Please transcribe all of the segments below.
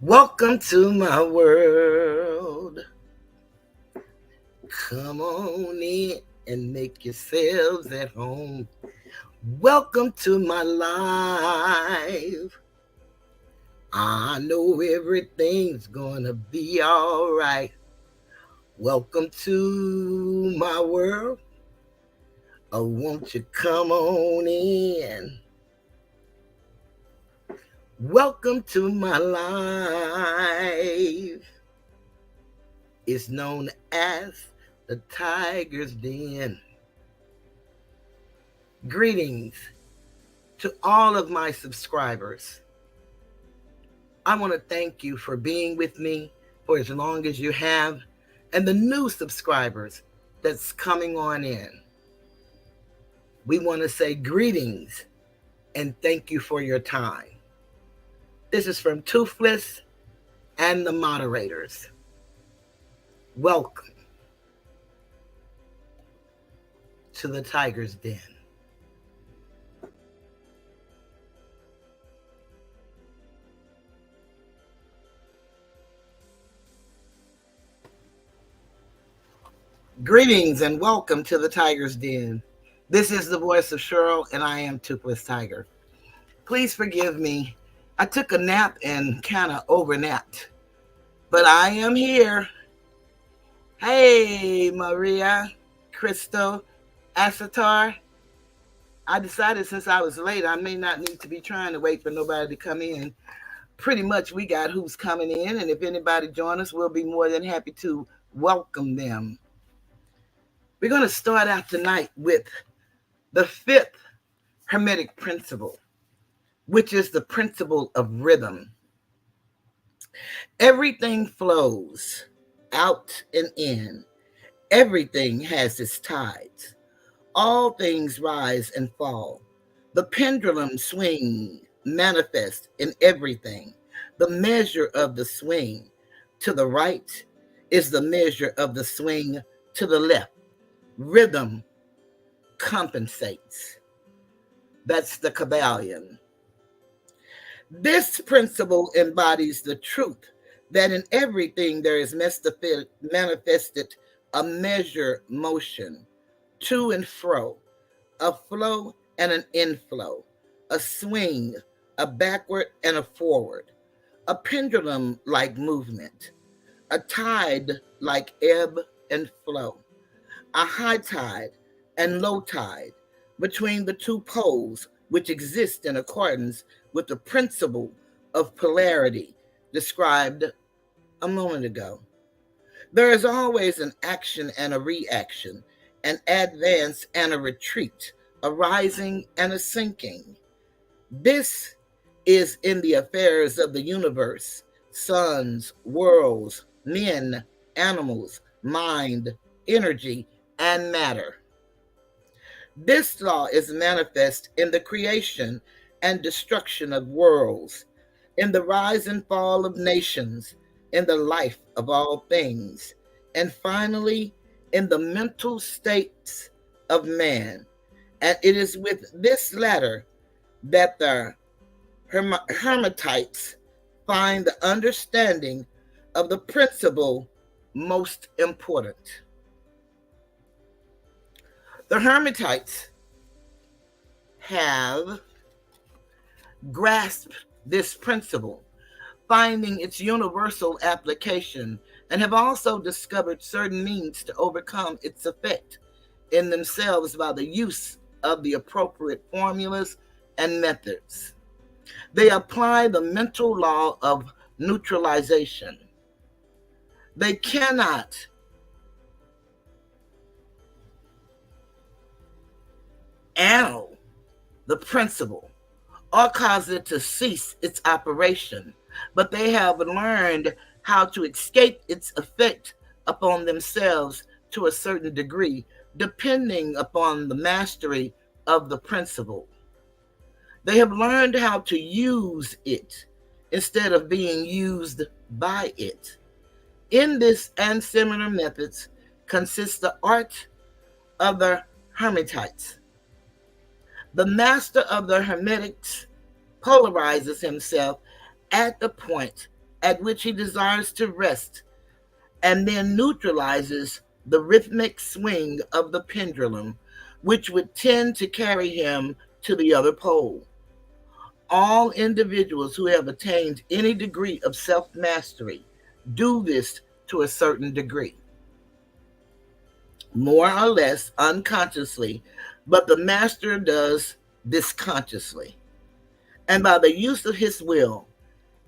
Welcome to my world. Come on in and make yourselves at home. Welcome to my life. I know everything's gonna be all right. Welcome to my world. Oh, won't you come on in? Welcome to my life. It's known as the Tiger's Den. Greetings to all of my subscribers. I want to thank you for being with me for as long as you have, and the new subscribers that's coming on in. We want to say greetings and thank you for your time. This is from Toothless and the moderators. Welcome to the Tiger's Den. Greetings and welcome to the Tiger's Den. This is the voice of Cheryl, and I am Toothless Tiger. Please forgive me. I took a nap and kind of overnapped, but I am here. Hey, Maria, Crystal, Asatar. I decided since I was late, I may not need to be trying to wait for nobody to come in. Pretty much we got who's coming in, and if anybody join us, we'll be more than happy to welcome them. We're going to start out tonight with the fifth Hermetic principle, which is the principle of rhythm. Everything flows out and in. Everything has its tides. All things rise and fall. The pendulum swing manifests in everything. The measure of the swing to the right is the measure of the swing to the left. Rhythm compensates. That's the Kybalion. This principle embodies the truth that in everything there is manifested a measure motion, to and fro, a flow and an inflow, a swing, a backward and a forward, a pendulum-like movement, a tide like ebb and flow, a high tide and low tide between the two poles which exist in accordance with the principle of polarity described a moment ago. There is always an action and a reaction, an advance and a retreat, a rising and a sinking. This is in the affairs of the universe, suns, worlds, men, animals, mind, energy, and matter. This law is manifest in the creation and destruction of worlds, in the rise and fall of nations, in the life of all things, and finally in the mental states of man. And it is with this latter that the Hermetites find the understanding of the principle most important. The Hermetites have grasped this principle, finding its universal application, and have also discovered certain means to overcome its effect in themselves by the use of the appropriate formulas and methods. They apply the mental law of neutralization. They cannot annul the principle, or cause it to cease its operation, but they have learned how to escape its effect upon themselves to a certain degree, depending upon the mastery of the principle. They have learned how to use it instead of being used by it. In this and similar methods consists the art of the Hermetites. The master of the Hermetics polarizes himself at the point at which he desires to rest and then neutralizes the rhythmic swing of the pendulum, which would tend to carry him to the other pole. All individuals who have attained any degree of self mastery do this to a certain degree, more or less unconsciously, but the master does this consciously, and by the use of his will,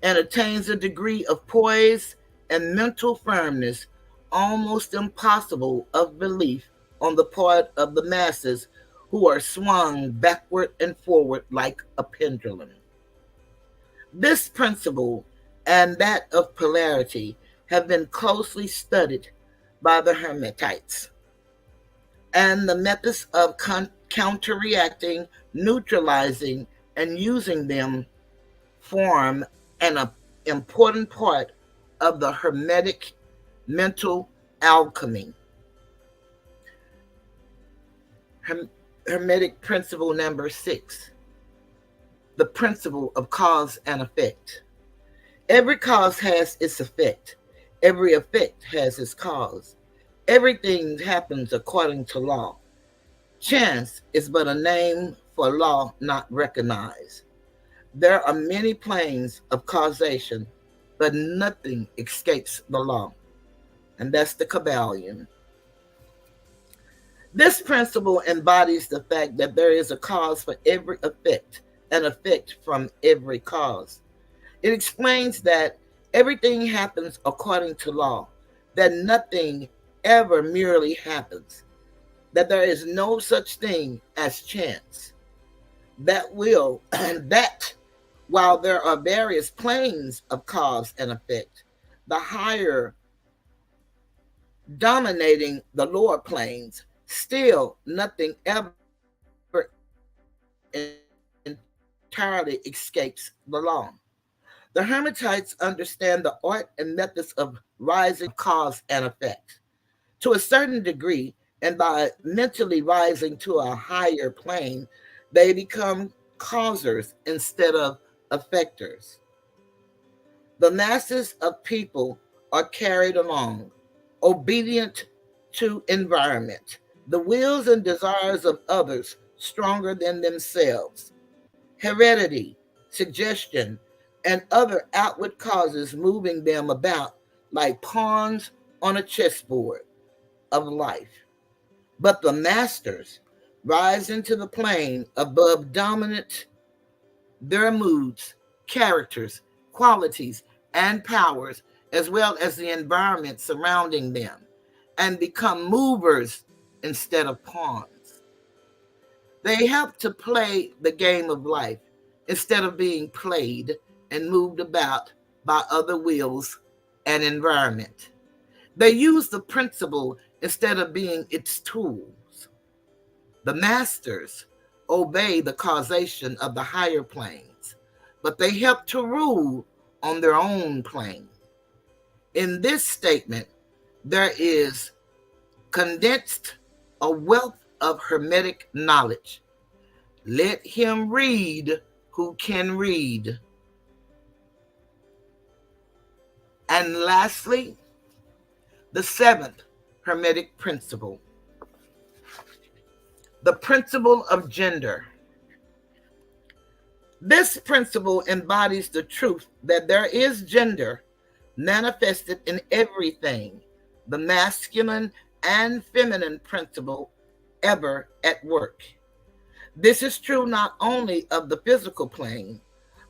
and attains a degree of poise and mental firmness almost impossible of belief on the part of the masses who are swung backward and forward like a pendulum. This principle and that of polarity have been closely studied by the Hermetites, and the methods of counteracting, neutralizing, and using them form an important part of the Hermetic mental alchemy. Hermetic principle number 6, the principle of cause and effect. Every cause has its effect. Every effect has its cause. Everything happens according to law. Chance is but a name for law not recognized. There are many planes of causation, but nothing escapes the law. And that's the Kybalion. This principle embodies the fact that there is a cause for every effect, an effect from every cause. It explains that everything happens according to law, that nothing ever merely happens, that there is no such thing as chance. That while there are various planes of cause and effect, the higher dominating the lower planes, still nothing ever entirely escapes the law. The Hermetites understand the art and methods of rising cause and effect. To a certain degree, and by mentally rising to a higher plane, they become causers instead of effectors. The masses of people are carried along, obedient to environment, the wills and desires of others stronger than themselves, heredity, suggestion, and other outward causes moving them about like pawns on a chessboard of life. But the masters rise into the plane above dominant their moods, characters, qualities, and powers, as well as the environment surrounding them, and become movers instead of pawns. They help to play the game of life instead of being played and moved about by other wills and environment. They use the principle instead of being its tools. The masters obey the causation of the higher planes, but they help to rule on their own plane. In this statement, there is condensed a wealth of Hermetic knowledge. Let him read who can read. And lastly, the 7th Hermetic principle, the principle of gender. This principle embodies the truth that there is gender manifested in everything, the masculine and feminine principle ever at work. This is true not only of the physical plane,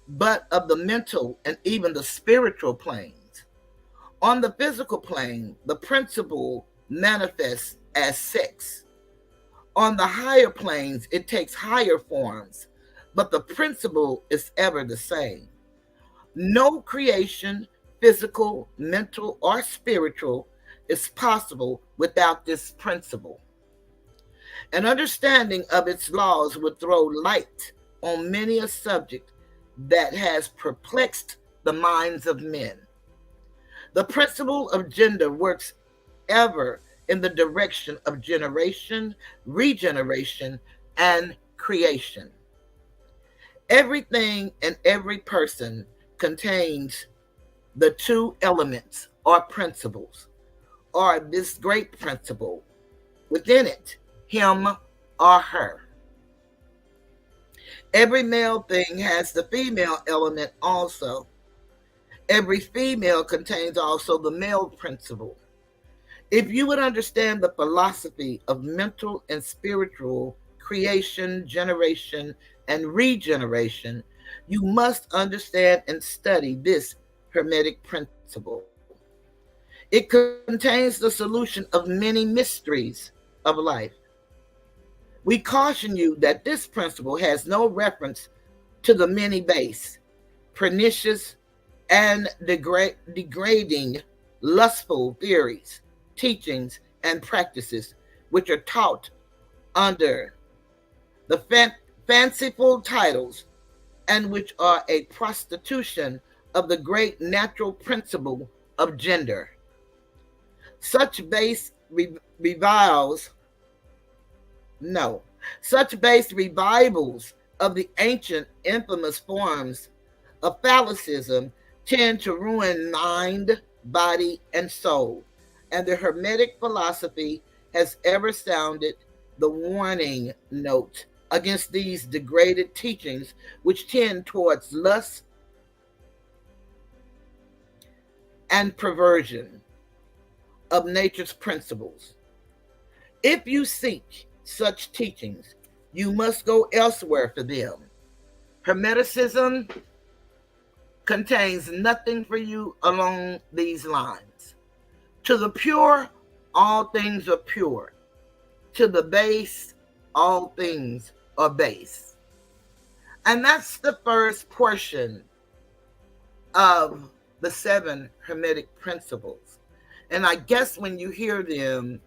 but of the mental and even the spiritual planes. On the physical plane, the principle manifests as sex. On the higher planes, it takes higher forms, but the principle is ever the same. No creation, physical, mental, or spiritual, is possible without this principle. An understanding of its laws would throw light on many a subject that has perplexed the minds of men. The principle of gender works ever in the direction of generation, regeneration, and creation. Everything and every person contains the two elements or principles, or this great principle within it, him or her. Every male thing has the female element also. Every female contains also the male principle. If you would understand the philosophy of mental and spiritual creation, generation, and regeneration, you must understand and study this Hermetic principle. It contains the solution of many mysteries of life. We caution you that this principle has no reference to the many base, pernicious, and degrading, lustful theories, teachings, and practices which are taught under the fanciful titles and which are a prostitution of the great natural principle of gender. Such base reviles, no, such base revivals of the ancient infamous forms of phallicism tend to ruin mind, body, and soul. And the Hermetic philosophy has ever sounded the warning note against these degraded teachings which tend towards lust and perversion of nature's principles. If you seek such teachings, you must go elsewhere for them. Hermeticism contains nothing for you along these lines. To the pure, all things are pure. To the base, all things are base. And that's the first portion of the 7 Hermetic principles. And I guess when you hear them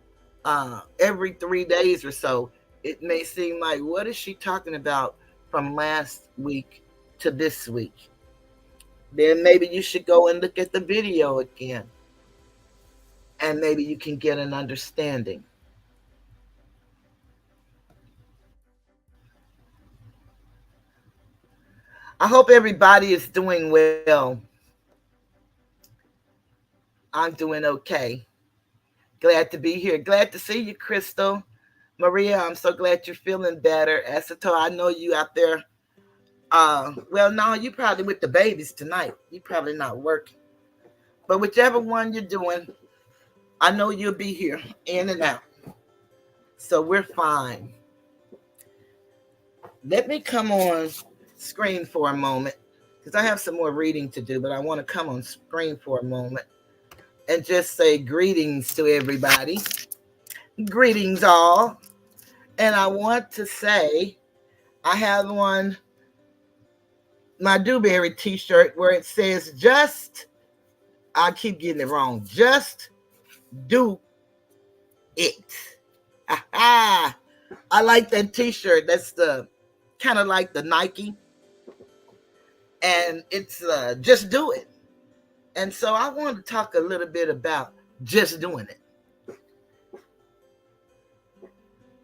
every 3 days or so, it may seem like, what is she talking about from last week to this week? Then maybe you should go and look at the video again. And maybe you can get an understanding. I hope everybody is doing well. I'm doing okay. Glad to be here. Glad to see you, Crystal. Maria, I'm so glad you're feeling better. Asato, I know you out there. Well, no, you probably with the babies tonight. You probably not working. But whichever one you're doing, I know you'll be here in and out. So we're fine. Let me come on screen for a moment because I have some more reading to do, but I want to come on screen for a moment and just say greetings to everybody. Greetings all. And I want to say I have on my Dewberry t-shirt where it says I keep getting it wrong, just do it. I like that t-shirt. That's the kind of like the Nike. And it's just do it. And so I want to talk a little bit about just doing it.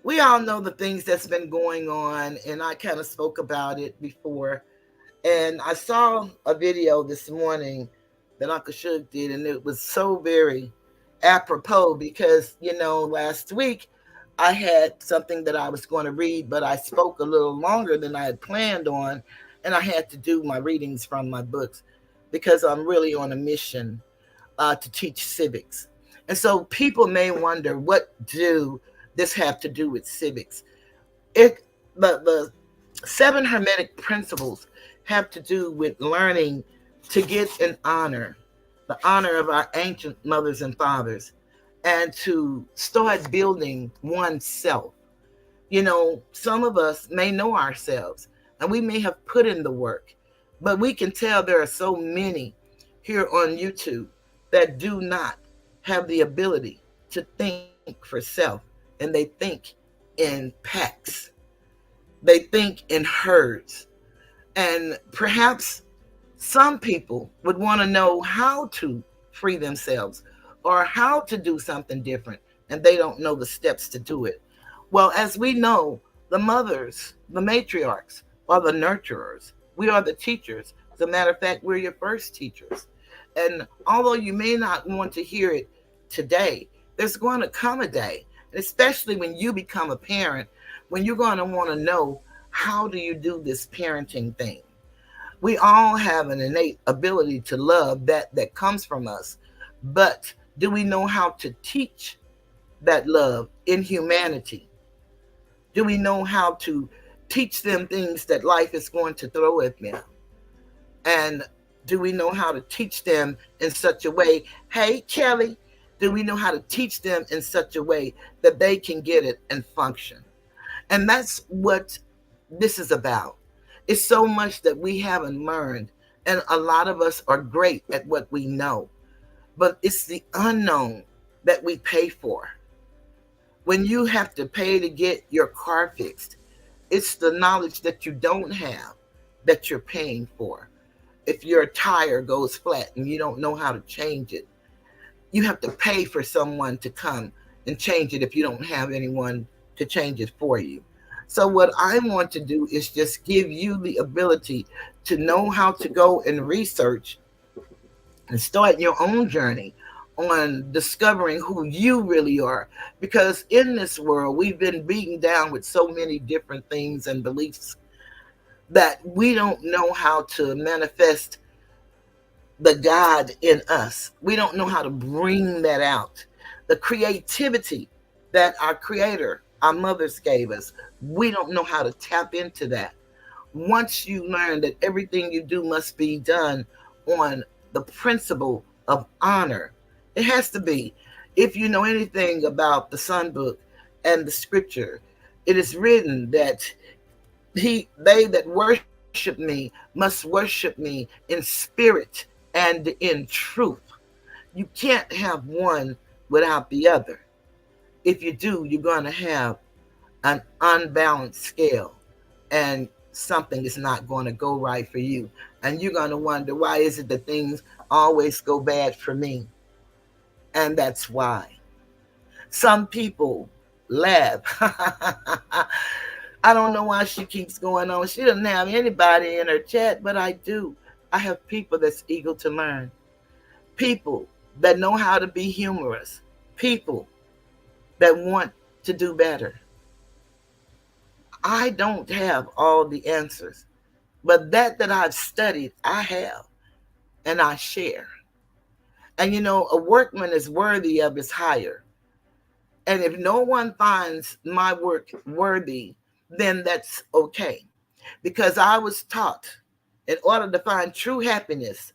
We all know the things that's been going on, and I kind of spoke about it before. And I saw a video this morning that Uncle Shug did, and it was so very apropos because, last week I had something that I was going to read, but I spoke a little longer than I had planned on, and I had to do my readings from my books because I'm really on a mission to teach civics. And so people may wonder, what do this have to do with civics? The 7 Hermetic principles have to do with learning to get the honor of our ancient mothers and fathers, and to start building oneself. Some of us may know ourselves, and we may have put in the work, but we can tell there are so many here on YouTube that do not have the ability to think for self, and they think in packs, they think in herds. And perhaps some people would want to know how to free themselves or how to do something different, and they don't know the steps to do it. Well, as we know, the mothers, the matriarchs, are the nurturers. We are the teachers. As a matter of fact, we're your first teachers. And although you may not want to hear it today, there's going to come a day, especially when you become a parent, when you're going to want to know, how do you do this parenting thing? We all have an innate ability to love that comes from us, but do we know how to teach that love in humanity? Do we know how to teach them things that life is going to throw at them? And do we know how to teach them in such a way? Hey, Kelly, do we know how to teach them in such a way that they can get it and function? And that's what this is about. It's so much that we haven't learned. And a lot of us are great at what we know, but it's the unknown that we pay for. When you have to pay to get your car fixed, it's the knowledge that you don't have that you're paying for. If your tire goes flat and you don't know how to change it, you have to pay for someone to come and change it if you don't have anyone to change it for you. So what I want to do is just give you the ability to know how to go and research and start your own journey on discovering who you really are. Because in this world, we've been beaten down with so many different things and beliefs that we don't know how to manifest the God in us. We don't know how to bring that out. The creativity that our Creator, our mothers gave us, we don't know how to tap into that. Once you learn that everything you do must be done on the principle of honor, it has to be. If you know anything about the Sun Book and the scripture, it is written that they that worship me must worship me in spirit and in truth. You can't have one without the other. If you do, you're going to have an unbalanced scale, and something is not going to go right for you. And you're going to wonder, why is it that things always go bad for me? And that's why. Some people laugh. I don't know why she keeps going on. She doesn't have anybody in her chat, but I do. I have people that's eager to learn. People that know how to be humorous. People that want to do better. I don't have all the answers, but that I've studied, I have, and I share. And a workman is worthy of his hire. And if no one finds my work worthy, then that's okay. Because I was taught, in order to find true happiness,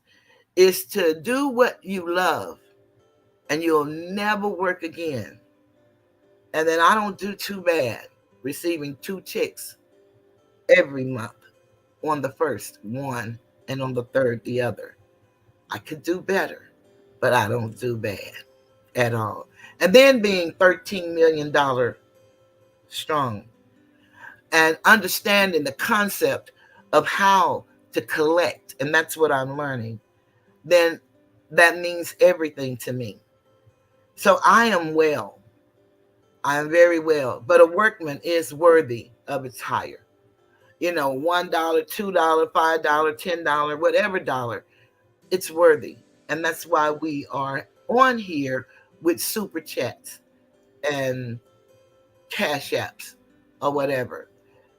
is to do what you love, and you'll never work again. And then I don't do too bad receiving 2 checks every month, on the first one and on the third the other. I could do better, but I don't do bad at all. And then being $13 million strong and understanding the concept of how to collect, and that's what I'm learning, then that means everything to me. So I am well. I am very well. But a workman is worthy of its hire. $1, $2, $5, $10, whatever dollar, it's worthy. And that's why we are on here with super chats and cash apps or whatever.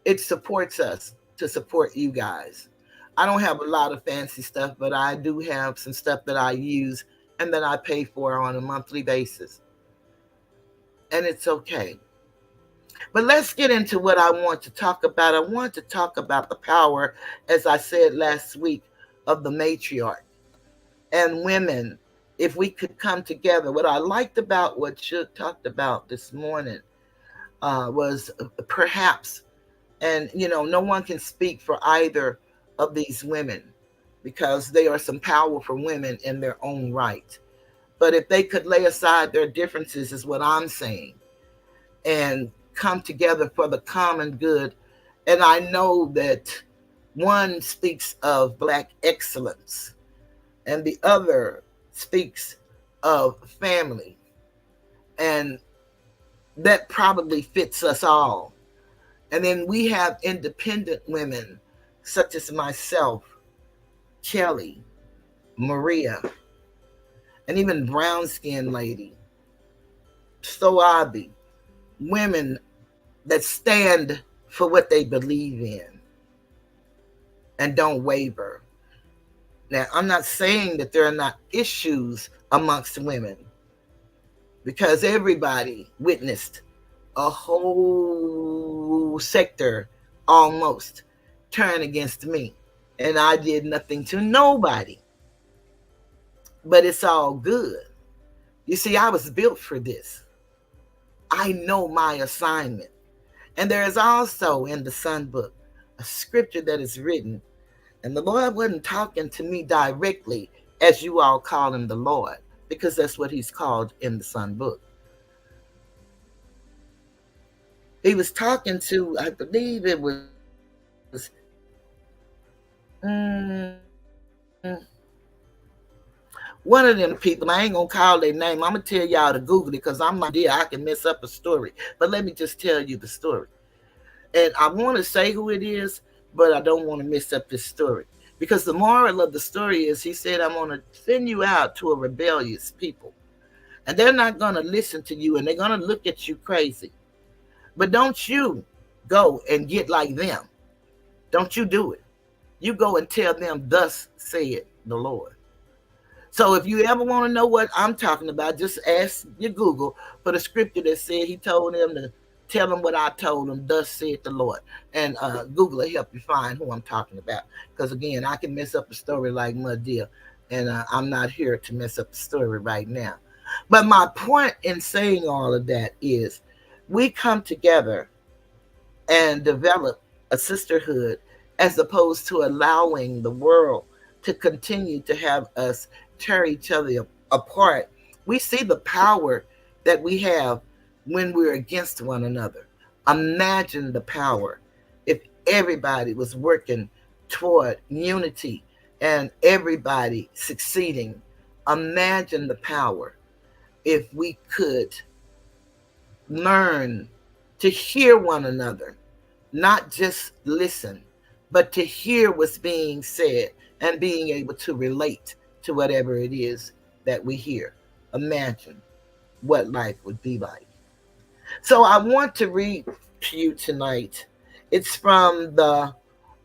It supports us to support you guys. I don't have a lot of fancy stuff, but I do have some stuff that I use and that I pay for on a monthly basis. And it's okay. But let's get into what I want to talk about. I want to talk about the power, as I said last week, of the matriarch and women. If we could come together, what I liked about what Shug talked about this morning was perhaps And, no one can speak for either of these women because they are some powerful women in their own right. But if they could lay aside their differences, is what I'm saying, and come together for the common good. And I know that one speaks of Black excellence and the other speaks of family. And that probably fits us all. And then we have independent women such as myself, Kelly, Maria, and even brown skinned lady, Soabi, women that stand for what they believe in and don't waver. Now, I'm not saying that there are not issues amongst women because everybody witnessed a whole sector almost turn against me. And I did nothing to nobody. But it's all good. You see, I was built for this. I know my assignment. And there is also in the Sun Book a scripture that is written, and the Lord wasn't talking to me directly as you all call him the Lord, because that's what he's called in the Sun Book. He was talking to, I believe it was one of them people. I ain't gonna call their name. I'm gonna tell y'all to Google it because I'm like, dear, I can mess up a story. But let me just tell you the story. And I want to say who it is, but I don't want to mess up this story. Because the moral of the story is he said, I'm going to send you out to a rebellious people. And they're not going to listen to you and they're going to look at you crazy. But don't you go and get like them. Don't you do it. You go and tell them, thus said the Lord. So if you ever want to know what I'm talking about, just ask your Google for the scripture that said he told them to tell them what I told them, thus said the Lord. And Google will help you find who I'm talking about. Because again, I can mess up a story like Mud Deal. And I'm not here to mess up the story right now. But my point in saying all of that is we come together and develop a sisterhood as opposed to allowing the world to continue to have us tear each other apart. We see the power that we have when we're against one another. Imagine the power if everybody was working toward unity and everybody succeeding. Imagine the power if we could learn to hear one another, not just listen, but to hear what's being said and being able to relate to whatever it is that we hear. Imagine what life would be like. So I want to read to you tonight. It's from the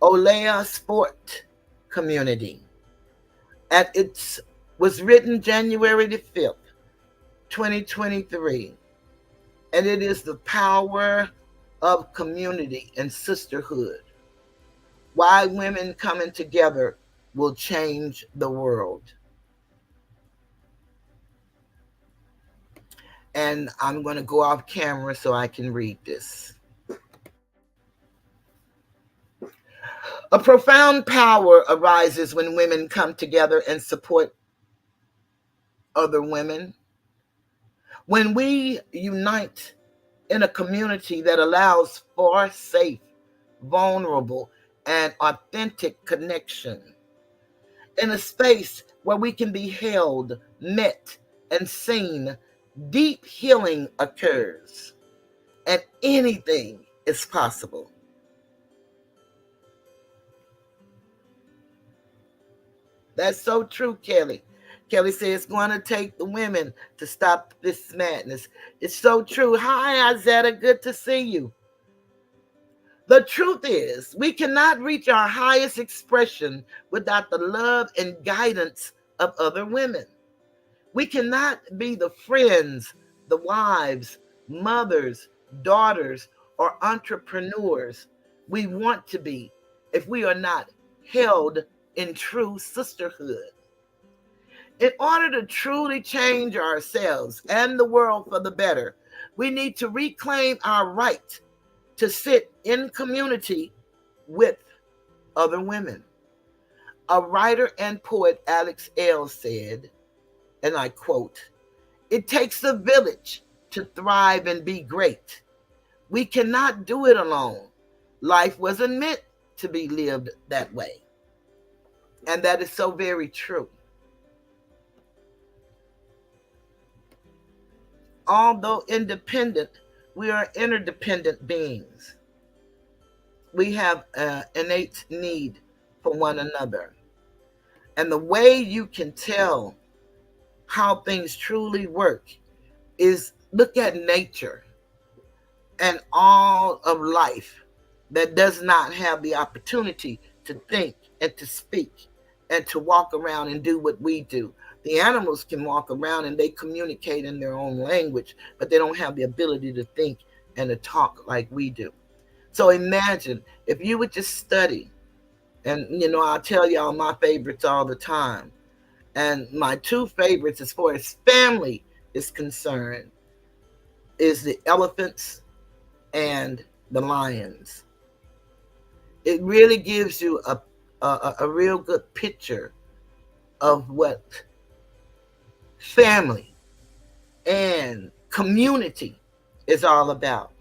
Olea Sport community. And it was written January the 5th, 2023. And it is the power of community and sisterhood. Why women coming together will change the world. And I'm going to go off camera so I can read this. A profound power arises when women come together and support other women. When we unite in a community that allows for safe, vulnerable, and authentic connection, in a space where we can be held, met, and seen, deep healing occurs, and anything is possible. That's so true, Kelly. Kelly says it's going to take the women to stop this madness. It's so true. Hi, Izetta. Good to see you. The truth is, we cannot reach our highest expression without the love and guidance of other women. We cannot be the friends, the wives, mothers, daughters, or entrepreneurs we want to be if we are not held in true sisterhood. In order to truly change ourselves and the world for the better, we need to reclaim our right to sit in community with other women. A writer and poet, Alex L., said, and I quote, "It takes a village to thrive and be great. We cannot do it alone. Life wasn't meant to be lived that way." And that is so very true. Although independent, we are interdependent beings. We have an innate need for one another. And the way you can tell how things truly work is look at nature and all of life that does not have the opportunity to think and to speak and to walk around and do what we do. The animals can walk around and they communicate in their own language, but they don't have the ability to think and to talk like we do. So imagine if you would just study, and I'll tell y'all my favorites all the time. And my two favorites as far as family is concerned is the elephants and the lions. It really gives you a real good picture of what family and community is all about.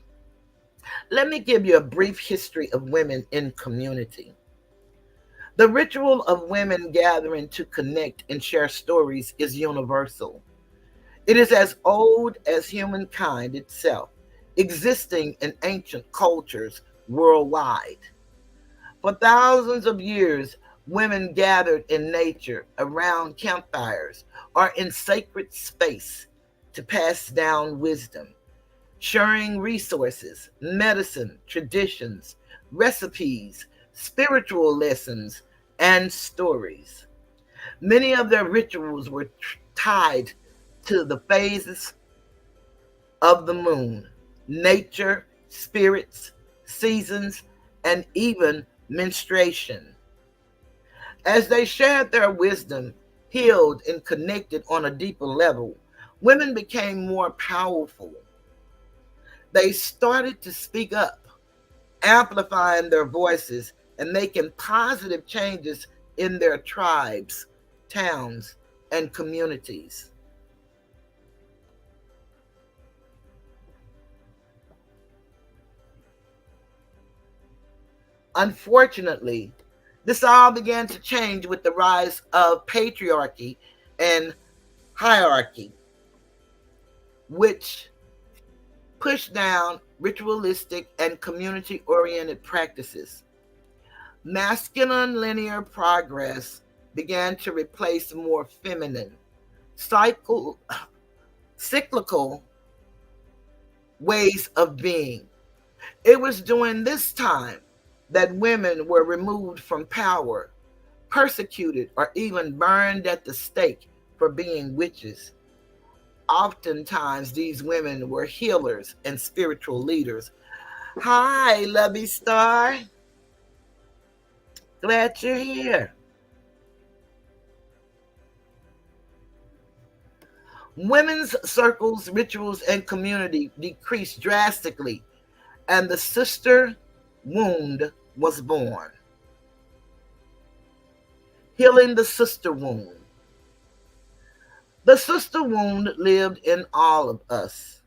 Let me give you a brief history of women in community. The ritual of women gathering to connect and share stories is universal. It is as old as humankind itself, existing in ancient cultures worldwide. For thousands of years, women gathered in nature around campfires or in sacred space to pass down wisdom, sharing resources, medicine, traditions, recipes, spiritual lessons, and stories. Many of their rituals were tied to the phases of the moon, nature, spirits, seasons, and even menstruation. As they shared their wisdom, healed and connected on a deeper level, women became more powerful. They started to speak up, amplifying their voices and making positive changes in their tribes, towns, and communities. Unfortunately, this all began to change with the rise of patriarchy and hierarchy, which pushed down ritualistic and community oriented practices. Masculine linear progress began to replace more feminine, cyclical ways of being. It was during this time that women were removed from power, persecuted, or even burned at the stake for being witches. Oftentimes, these women were healers and spiritual leaders. Hi, Lovey Star. Glad you're here. Women's circles, rituals, and community decreased drastically, and the sister wound was born. Healing the sister wound. The sister wound lived in all of us.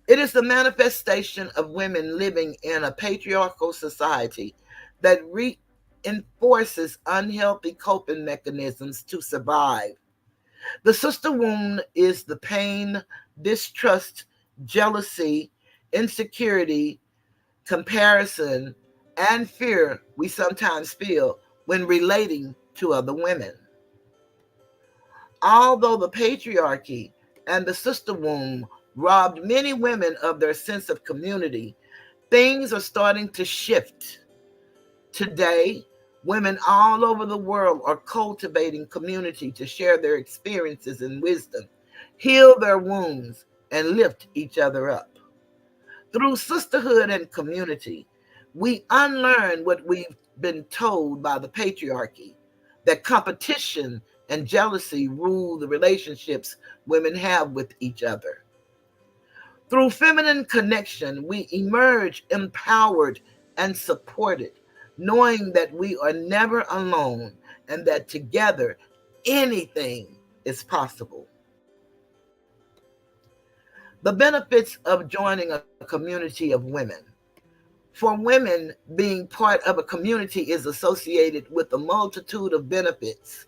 It is the manifestation of women living in a patriarchal society that reinforces unhealthy coping mechanisms to survive. The sister wound is the pain, distrust, jealousy, insecurity, comparison, and fear we sometimes feel when relating to other women. Although the patriarchy and the sister womb robbed many women of their sense of community, things are starting to shift. Today, women all over the world are cultivating community to share their experiences and wisdom, heal their wounds, and lift each other up. Through sisterhood and community, we unlearn what we've been told by the patriarchy, that competition and jealousy rule the relationships women have with each other. Through feminine connection, we emerge empowered and supported, knowing that we are never alone and that together anything is possible. The benefits of joining a community of women. For women, being part of a community is associated with a multitude of benefits,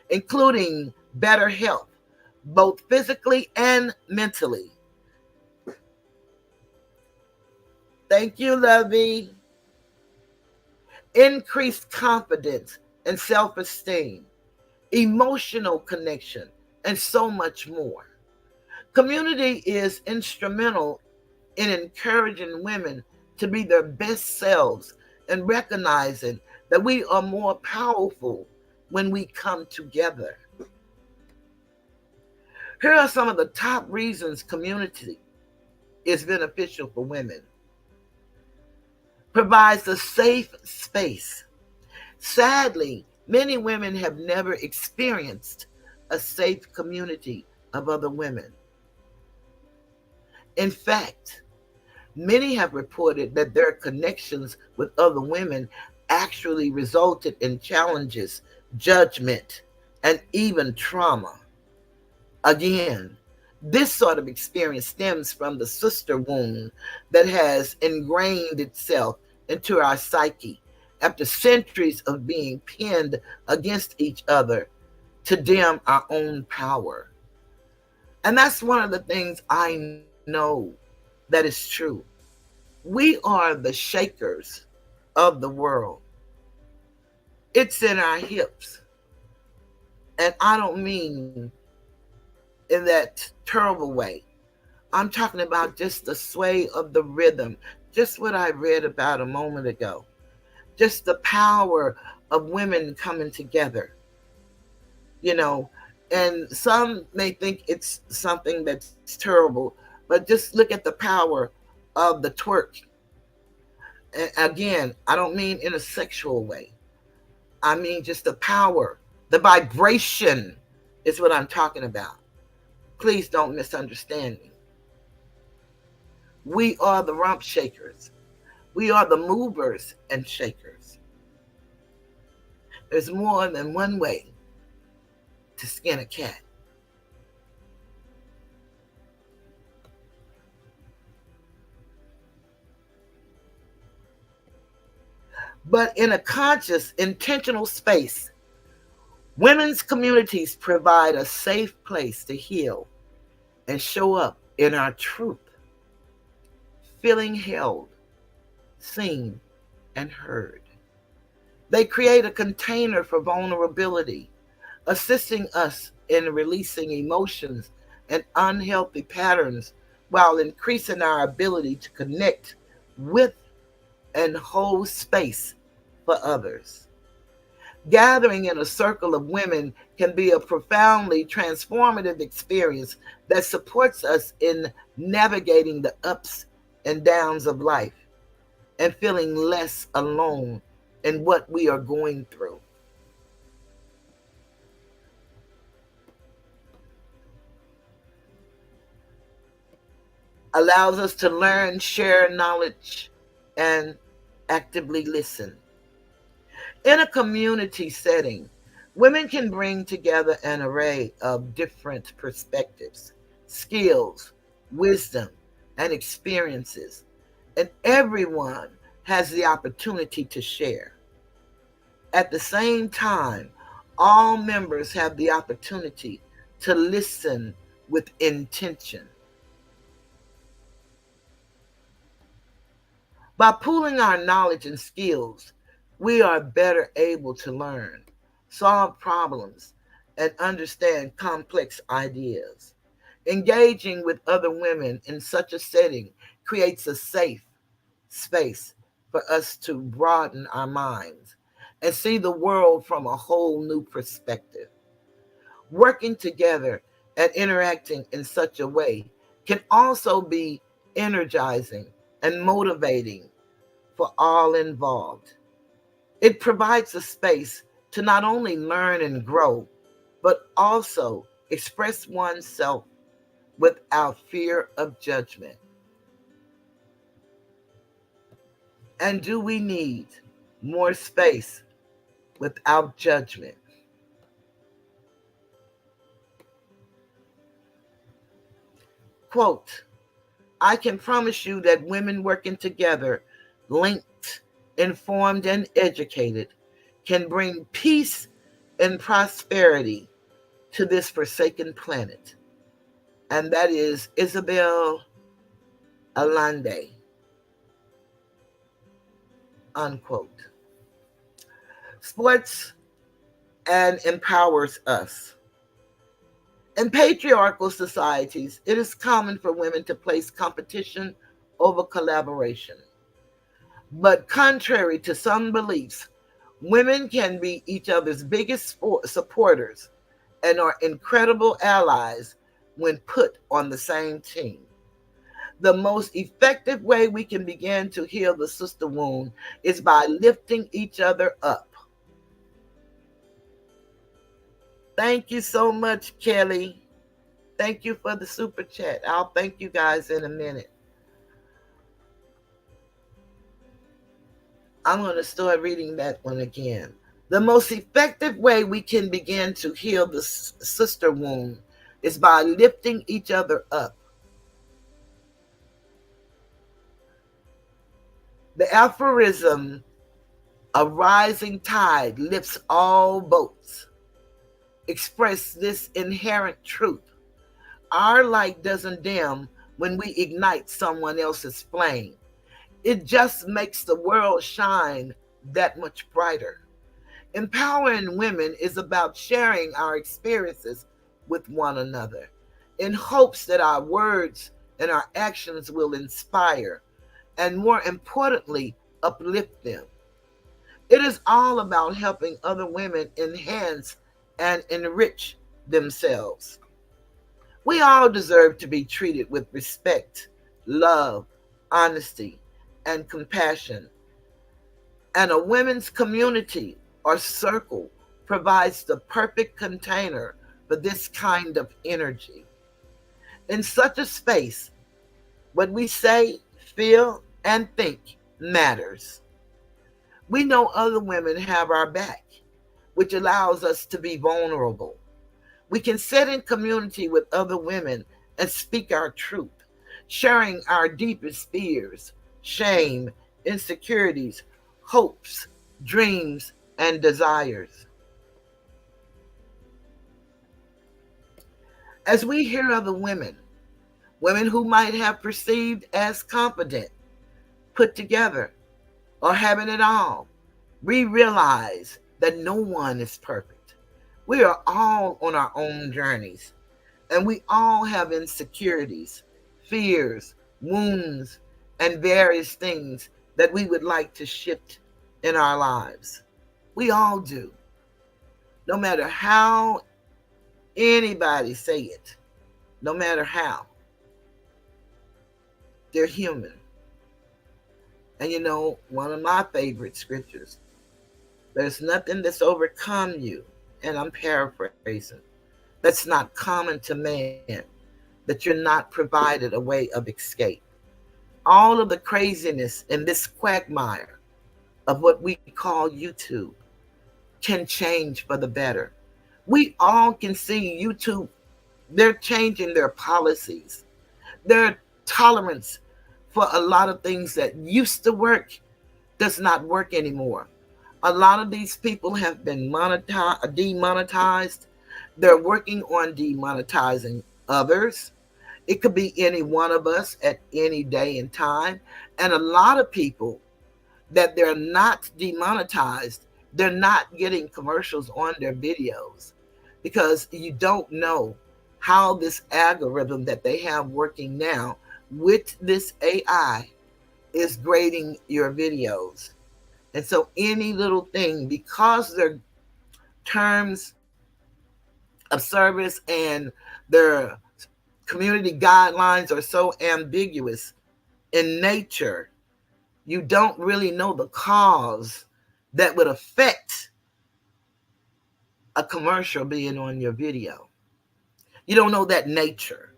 including better health, both physically and mentally. Thank you, Lovey. Increased confidence and self esteem, emotional connection, and so much more. Community is instrumental in encouraging women to be their best selves and recognizing that we are more powerful when we come together. Here are some of the top reasons community is beneficial for women. Provides a safe space. Sadly, many women have never experienced a safe community of other women. In fact, many have reported that their connections with other women actually resulted in challenges, judgment, and even trauma. Again, this sort of experience stems from the sister wound that has ingrained itself into our psyche after centuries of being pinned against each other to dim our own power. And that's one of the things I know that is true. We are the shakers of the world. It's in our hips. And I don't mean in that terrible way. I'm talking about just the sway of the rhythm, just what I read about a moment ago. Just the power of women coming together, you know. And some may think it's something that's terrible, but just look at the power of the twerk. And again, I don't mean in a sexual way. I mean just the power, the vibration is what I'm talking about. Please don't misunderstand me. We are the rump shakers. We are the movers and shakers. There's more than one way to skin a cat. But in a conscious, intentional space, women's communities provide a safe place to heal and show up in our truth, feeling held, seen, and heard. They create a container for vulnerability, assisting us in releasing emotions and unhealthy patterns while increasing our ability to connect with and hold space for others. Gathering in a circle of women can be a profoundly transformative experience that supports us in navigating the ups and downs of life and feeling less alone in what we are going through. Allows us to learn, share knowledge, and actively listen. In a community setting, women can bring together an array of different perspectives, skills, wisdom, and experiences, and everyone has the opportunity to share. At the same time, all members have the opportunity to listen with intention. By pooling our knowledge and skills, we are better able to learn, solve problems, and understand complex ideas. Engaging with other women in such a setting creates a safe space for us to broaden our minds and see the world from a whole new perspective. Working together and interacting in such a way can also be energizing and motivating for all involved. It provides a space to not only learn and grow, but also express oneself without fear of judgment. And do we need more space without judgment? Quote, I can promise you that women working together, linked, informed, and educated, can bring peace and prosperity to this forsaken planet. And that is Isabel Allende, unquote. Sports and empowers us. In patriarchal societies, it is common for women to place competition over collaboration. But contrary to some beliefs, women can be each other's biggest supporters and are incredible allies when put on the same team. The most effective way we can begin to heal the sister wound is by lifting each other up. Thank you so much, Kelly. Thank you for the super chat. I'll thank you guys in a minute. I'm going to start reading that one again. The most effective way we can begin to heal the sister wound is by lifting each other up. The aphorism, a rising tide lifts all boats, express this inherent truth. Our light doesn't dim when we ignite someone else's flame. It just makes the world shine that much brighter. Empowering women is about sharing our experiences with one another in hopes that our words and our actions will inspire and, more importantly, uplift them. It is all about helping other women enhance and enrich themselves. We all deserve to be treated with respect, love, honesty, and compassion. And a women's community or circle provides the perfect container for this kind of energy. In such a space, what we say, feel, and think matters. We know other women have our back, which allows us to be vulnerable. We can sit in community with other women and speak our truth, sharing our deepest fears, shame, insecurities, hopes, dreams, and desires. As we hear other women, women who might have perceived as confident, put together, or having it all, we realize that no one is perfect. We are all on our own journeys, and we all have insecurities, fears, wounds, and various things that we would like to shift in our lives. We all do. No matter how anybody say it, no matter how, they're human. And you know, one of my favorite scriptures, there's nothing that's overcome you, and I'm paraphrasing, that's not common to man, that you're not provided a way of escape. All of the craziness in this quagmire of what we call YouTube can change for the better. We all can see YouTube, they're changing their policies, their tolerance for a lot of things that used to work does not work anymore. A lot of these people have been demonetized. They're working on demonetizing others. It could be any one of us at any day and time. And a lot of people that they're not demonetized, they're not getting commercials on their videos because you don't know how this algorithm that they have working now with this AI is grading your videos. And so any little thing, because their terms of service and their community guidelines are so ambiguous in nature, you don't really know the cause that would affect a commercial being on your video. You don't know that nature.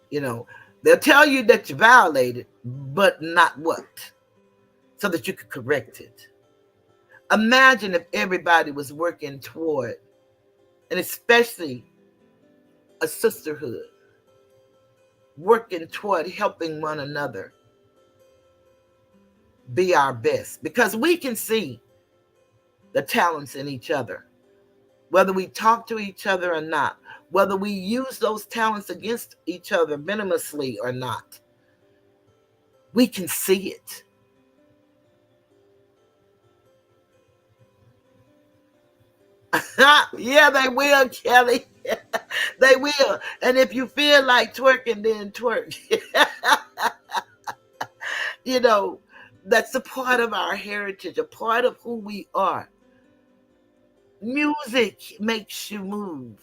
You know, They'll tell you that you violated, but not what, so that you could correct it. Imagine if everybody was working toward, and especially a sisterhood, working toward helping one another be our best, because we can see the talents in each other, whether we talk to each other or not, whether we use those talents against each other venomously or not. We can see it. Yeah, they will, Kelly. They will. And if you feel like twerking, then twerk. You know, that's a part of our heritage, a part of who we are. Music makes you move.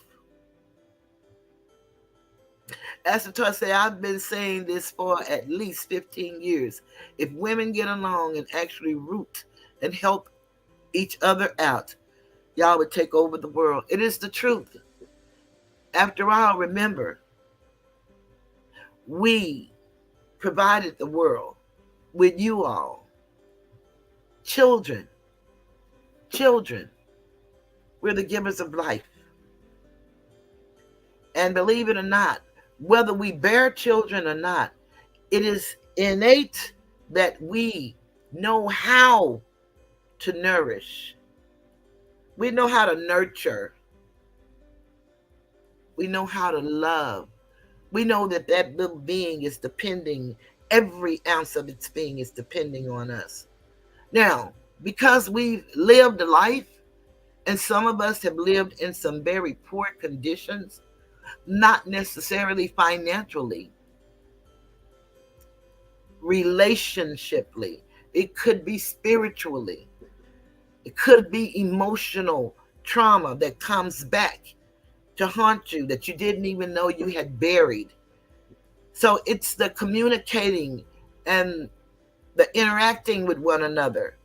As the say, I've been saying this for at least 15 years. If women get along and actually root and help each other out, y'all would take over the world. It is the truth. After all, remember, we provided the world with you all. Children, children, we're the givers of life. And believe it or not, whether we bear children or not, it is innate that we know how to nourish. We know how to nurture. We know how to love. We know that that little being is depending, every ounce of its being is depending on us. Now, because we've lived a life, and some of us have lived in some very poor conditions, not necessarily financially, relationshiply, it could be spiritually, it could be emotional trauma that comes back to haunt you that you didn't even know you had buried. So it's the communicating and the interacting with one another.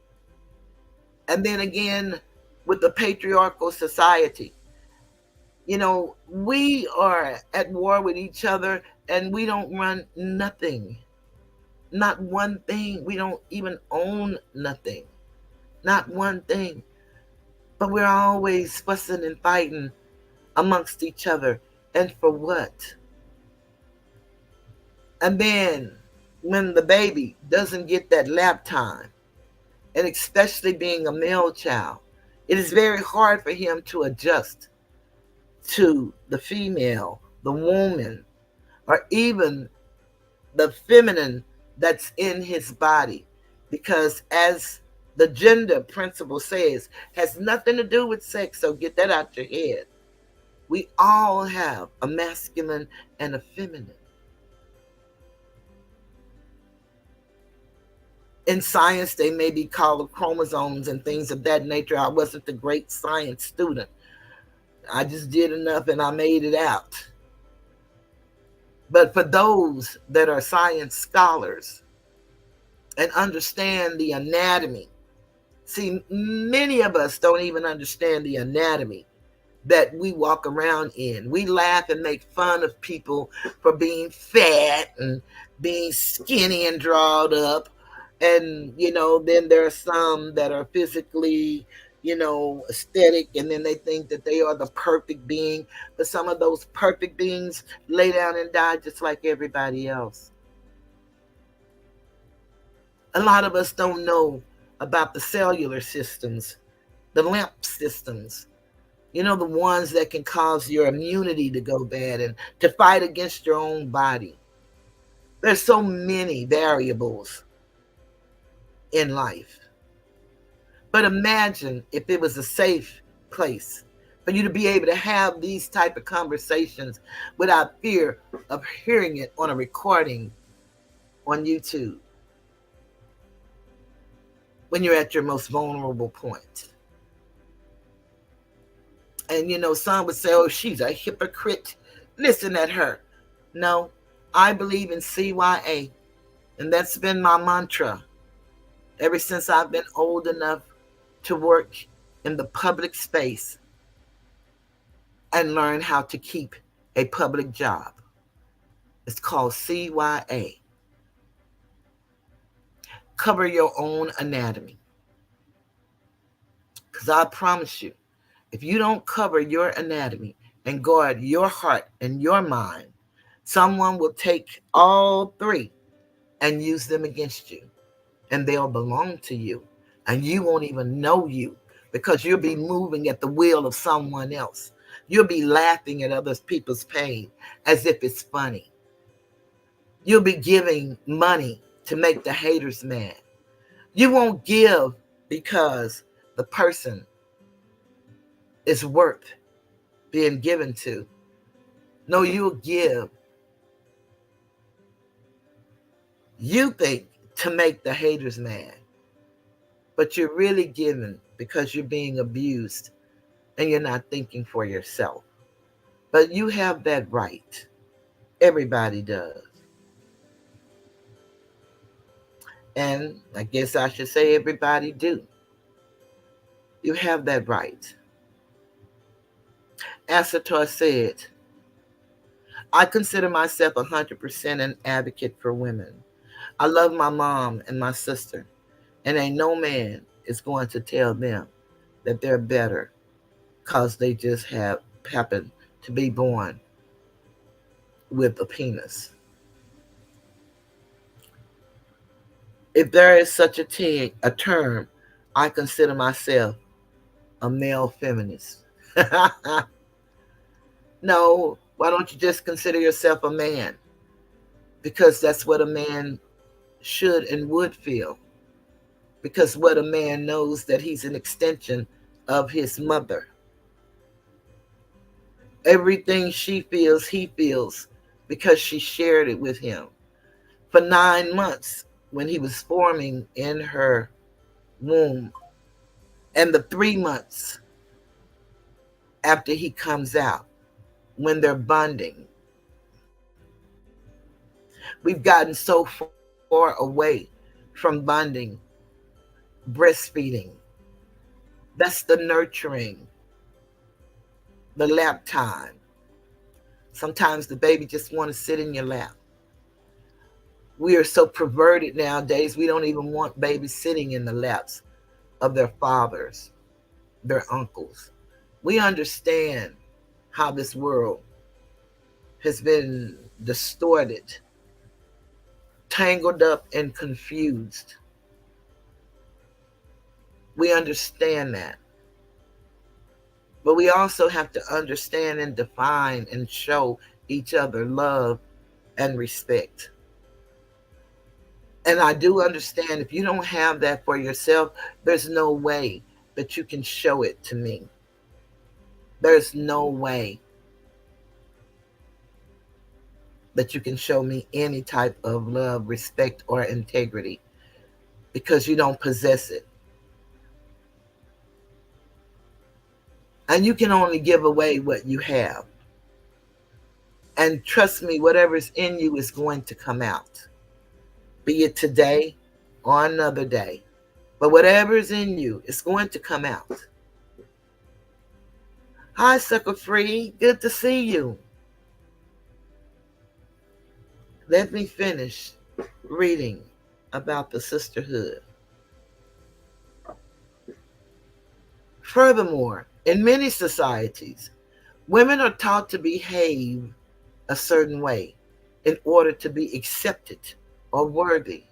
And then again, with the patriarchal society. You know, we are at war with each other and we don't run nothing. Not one thing. We don't even own nothing. Not one thing. But we're always fussing and fighting amongst each other. And for what? And then when the baby doesn't get that lap time, and especially being a male child, it is very hard for him to adjust to the female, the woman, or even the feminine that's in his body. Because as the gender principle says, has nothing to do with sex, so get that out your head. We all have a masculine and a feminine. In science, they may be called chromosomes and things of that nature. I wasn't a great science student. I just did enough and I made it out. But for those that are science scholars and understand the anatomy, see, many of us don't even understand the anatomy that we walk around in. We laugh and make fun of people for being fat and being skinny and drawed up. And, you know, then there are some that are physically, you know, aesthetic, and then they think that they are the perfect being. But some of those perfect beings lay down and die just like everybody else. A lot of us don't know about the cellular systems, the lymph systems, you know, the ones that can cause your immunity to go bad and to fight against your own body. There's so many variables in life. But imagine if it was a safe place for you to be able to have these type of conversations without fear of hearing it on a recording on YouTube when you're at your most vulnerable point. And, you know, some would say, oh, she's a hypocrite. Listen at her. No, I believe in CYA. And that's been my mantra ever since I've been old enough to work in the public space and learn how to keep a public job. It's called CYA. Cover your own anatomy. Because I promise you, if you don't cover your anatomy and guard your heart and your mind, someone will take all three and use them against you, and they'll belong to you, and you won't even know you because you'll be moving at the will of someone else. You'll be laughing at other people's pain as if it's funny. You'll be giving money to make the haters mad. You won't give because the person is worth being given to. No, you'll give, you think, to make the haters mad, but you're really giving because you're being abused and you're not thinking for yourself. But you have that right. Everybody does. And I guess I should say everybody do. You have that right. Asator said, I consider myself 100% an advocate for women. I love my mom and my sister, and ain't no man is going to tell them that they're better because they just have happened to be born with a penis. If there is such a term, I consider myself a male feminist. No, why don't you just consider yourself a man? Because that's what a man should and would feel. Because what a man knows that he's an extension of his mother. Everything she feels, he feels because she shared it with him. For 9 months when he was forming in her womb, and the 3 months after he comes out when they're bonding. We've gotten so far away from bonding, breastfeeding. That's the nurturing, the lap time. Sometimes the baby just want to sit in your lap. We are so perverted nowadays, we don't even want babies sitting in the laps of their fathers, their uncles. We understand how this world has been distorted, tangled up, and confused. We understand that. But we also have to understand and define and show each other love and respect. And I do understand if you don't have that for yourself, there's no way that you can show it to me. There's no way that you can show me any type of love, respect, or integrity because you don't possess it. And you can only give away what you have. And trust me, whatever's in you is going to come out, be it today or another day. But whatever's in you is going to come out. Hi, Sucker Free. Good to see you. Let me finish reading about the sisterhood. Furthermore, in many societies, women are taught to behave a certain way in order to be accepted or worthy.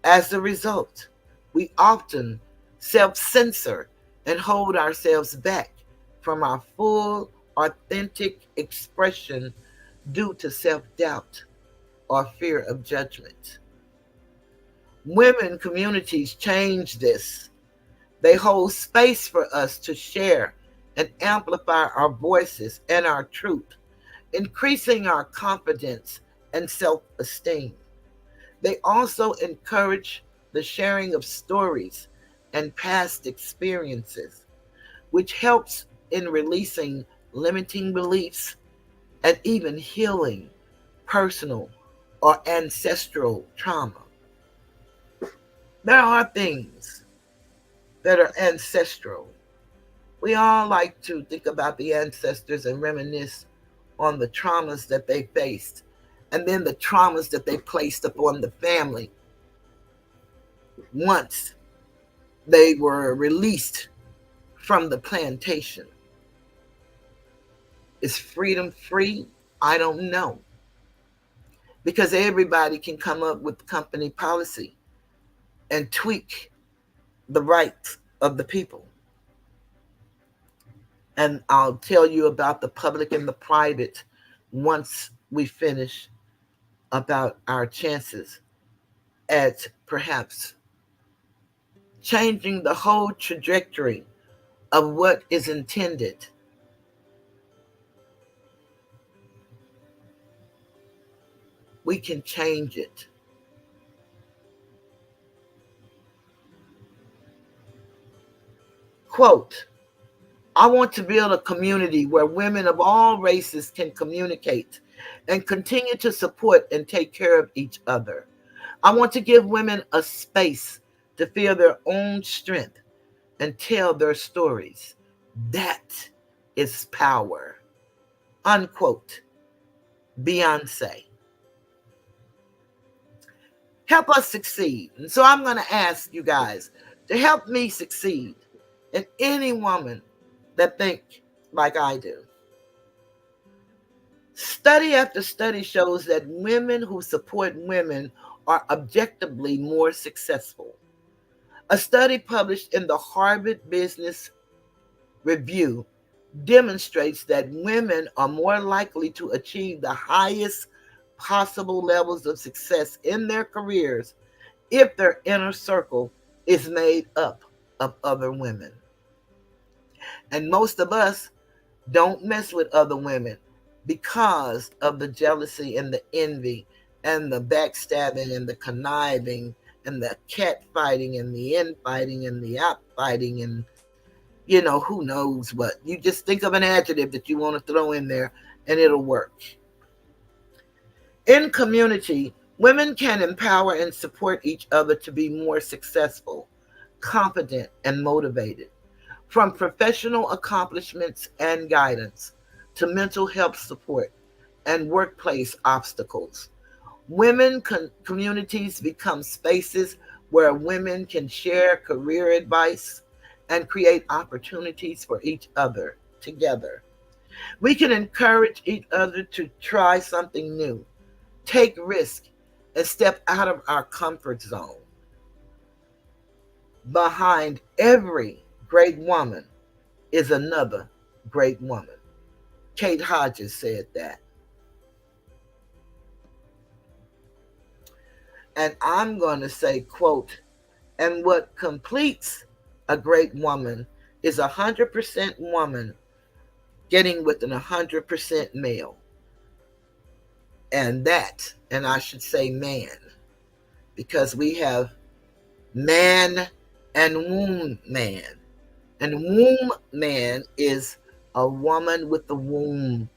As a result, we often self-censor and hold ourselves back from our full, authentic expression due to self-doubt or fear of judgment. Women communities change this. They hold space for us to share and amplify our voices and our truth, increasing our confidence and self-esteem. They also encourage the sharing of stories and past experiences, which helps in releasing limiting beliefs and even healing personal or ancestral trauma. There are things that are ancestral. We all like to think about the ancestors and reminisce on the traumas that they faced and then the traumas that they placed upon the family once they were released from the plantation. Is freedom free? I don't know. Because everybody can come up with company policy and tweak the rights of the people. And I'll tell you about the public and the private once we finish about our chances at perhaps changing the whole trajectory of what is intended. We can change it. Quote, I want to build a community where women of all races can communicate and continue to support and take care of each other. I want to give women a space to feel their own strength and tell their stories. That is power. Unquote. Beyonce. Help us succeed. And so I'm going to ask you guys to help me succeed, and any woman that think like I do. Study after study shows that women who support women are objectively more successful. A study published in the Harvard Business Review demonstrates that women are more likely to achieve the highest possible levels of success in their careers if their inner circle is made up of other women. And most of us don't mess with other women because of the jealousy and the envy and the backstabbing and the conniving and the cat fighting and the infighting and the outfighting and who knows what. You just think of an adjective that you want to throw in there and it'll work. In community, women can empower and support each other to be more successful, confident, and motivated. From professional accomplishments and guidance to mental health support and workplace obstacles, communities become spaces where women can share career advice and create opportunities for each other together. We can encourage each other to try something new, take risk, and step out of our comfort zone. Behind every great woman is another great woman. Kate Hodges said that. And I'm going to say, quote, and what completes a great woman is 100% woman getting with an 100% male. And I should say man, because we have man and womb man. And womb man is a woman with the womb.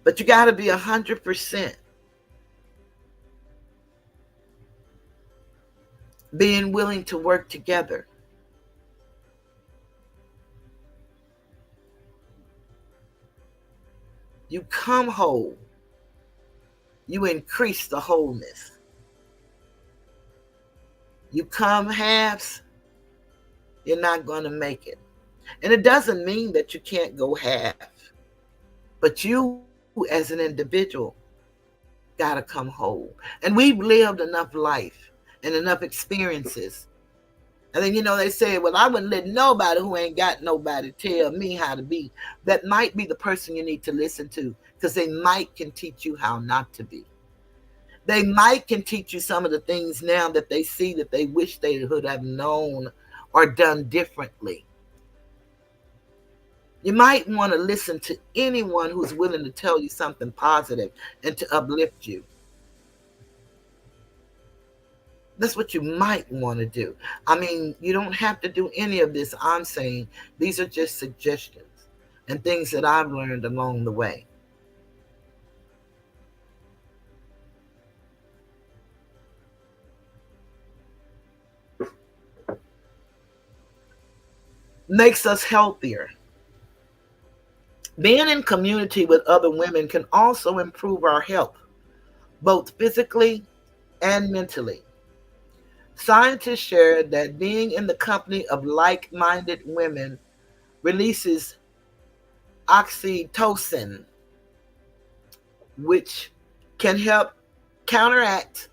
But you got to be 100% being willing to work together. You come whole. You increase the wholeness. You come halves, you're not going to make it. And it doesn't mean that you can't go half. But you, as an individual, got to come whole. And we've lived enough life and enough experiences. And then, they say, well, I wouldn't let nobody who ain't got nobody tell me how to be. That might be the person you need to listen to, because they might can teach you how not to be. They might can teach you some of the things now that they see that they wish they would have known or done differently. You might want to listen to anyone who's willing to tell you something positive and to uplift you. That's what you might want to do. I mean, you don't have to do any of this. I'm saying these are just suggestions and things that I've learned along the way. Makes us healthier. Being in community with other women can also improve our health, both physically and mentally. Scientists share that being in the company of like minded women releases oxytocin, which can help counteract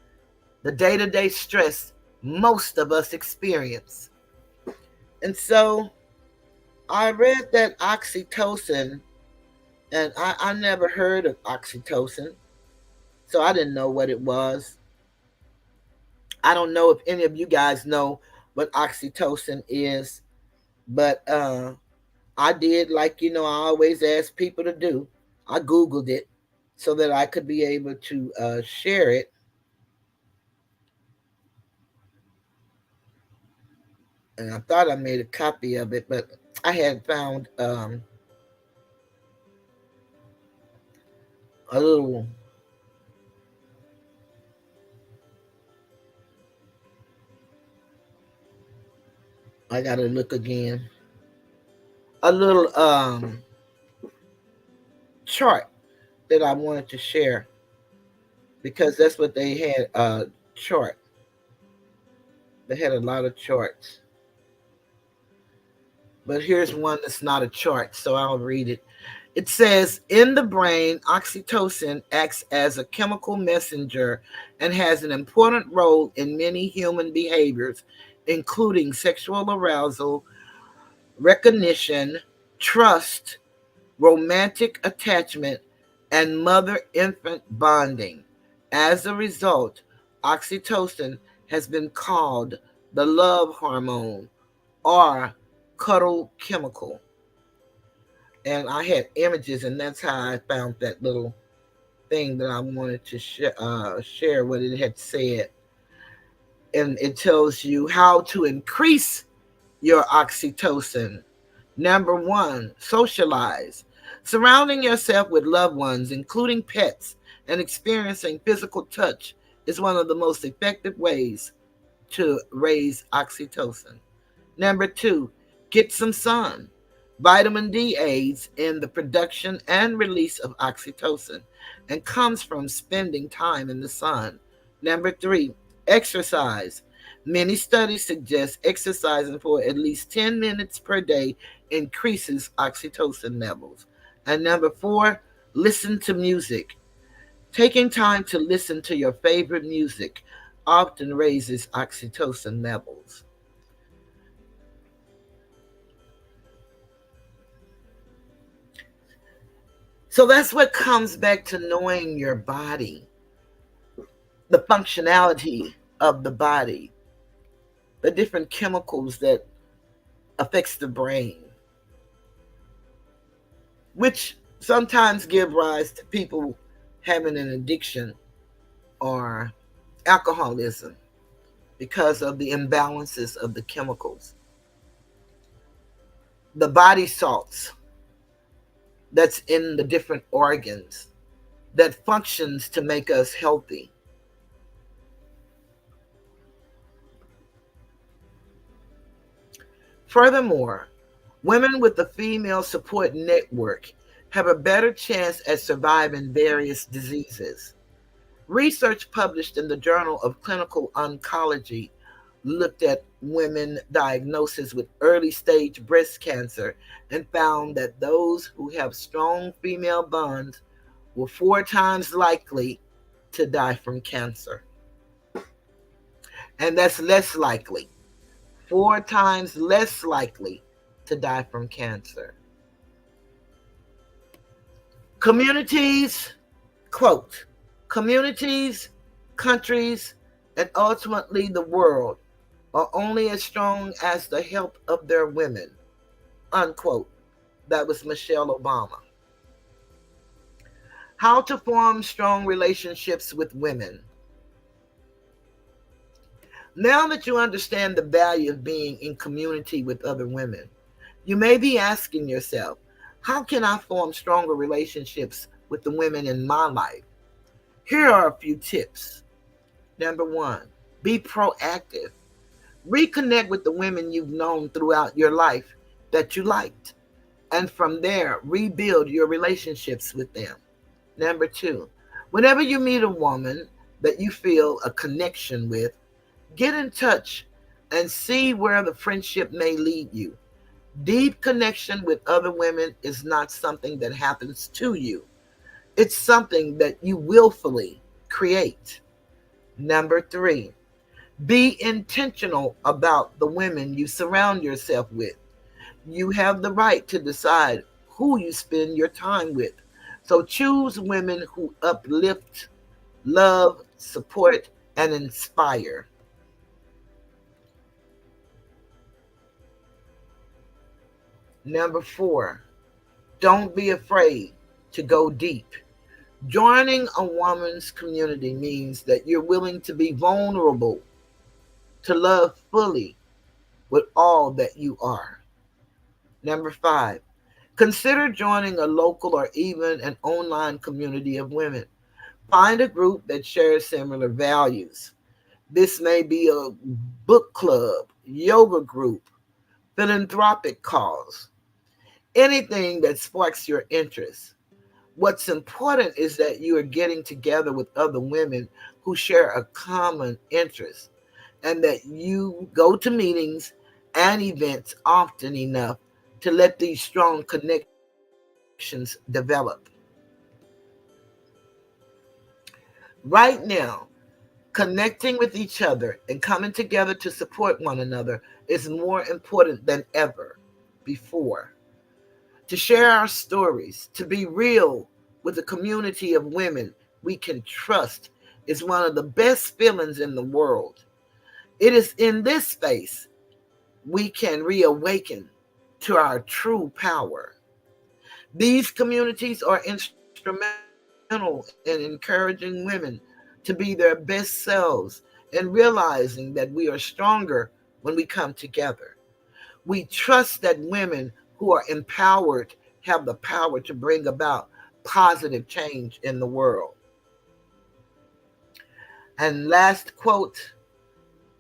the day to day stress most of us experience. And so I read that oxytocin, and I never heard of oxytocin, so I didn't know what it was. I don't know if any of you guys know what oxytocin is, but I did, like, I always ask people to do. I Googled it so that I could be able to share it. And I thought I made a copy of it, but I had found a little, I got to look again, a little chart that I wanted to share because that's what they had, chart. They had a lot of charts. But here's one that's not a chart, so I'll read it. It says, in the brain, oxytocin acts as a chemical messenger and has an important role in many human behaviors, including sexual arousal, recognition, trust, romantic attachment, and mother infant bonding. As a result, oxytocin has been called the love hormone or cuddle chemical. And I had images, and that's how I found that little thing that I wanted to share what it had said. And it tells you how to increase your oxytocin. Number one, socialize. Surrounding yourself with loved ones, including pets, and experiencing physical touch is one of the most effective ways to raise oxytocin. Number two, get some sun. Vitamin D aids in the production and release of oxytocin and comes from spending time in the sun. Number three, exercise. Many studies suggest exercising for at least 10 minutes per day increases oxytocin levels. And number four, listen to music. Taking time to listen to your favorite music often raises oxytocin levels. So that's what comes back to knowing your body, the functionality of the body, the different chemicals that affects the brain, which sometimes give rise to people having an addiction or alcoholism because of the imbalances of the chemicals. The body salts that's in the different organs that functions to make us healthy. Furthermore, women with a female support network have a better chance at surviving various diseases. Research published in the Journal of Clinical Oncology looked at women diagnosed with early stage breast cancer and found that those who have strong female bonds were 4 times likely to die from cancer. And that's less likely, 4 times less likely to die from cancer. Communities, quote, communities, countries, and ultimately the world are only as strong as the health of their women, unquote. That was Michelle Obama. How to form strong relationships with women. Now that you understand the value of being in community with other women, you may be asking yourself, how can I form stronger relationships with the women in my life? Here are a few tips. Number one, be proactive. Reconnect with the women you've known throughout your life that you liked. And from there, rebuild your relationships with them. Number two, whenever you meet a woman that you feel a connection with, get in touch and see where the friendship may lead you. Deep connection with other women is not something that happens to you, it's something that you willfully create. Number three, be intentional about the women you surround yourself with. You have the right to decide who you spend your time with. So choose women who uplift, love, support, and inspire. Number four, don't be afraid to go deep. Joining a woman's community means that you're willing to be vulnerable, to love fully with all that you are. Number five, consider joining a local or even an online community of women. Find a group that shares similar values. This may be a book club, yoga group, philanthropic cause, anything that sparks your interest. What's important is that you are getting together with other women who share a common interest and that you go to meetings and events often enough to let these strong connections develop. Right now, connecting with each other and coming together to support one another is more important than ever before. To share our stories, to be real with a community of women we can trust is one of the best feelings in the world. It is in this space we can reawaken to our true power. These communities are instrumental in encouraging women to be their best selves and realizing that we are stronger when we come together. We trust that women who are empowered have the power to bring about positive change in the world. And last quote,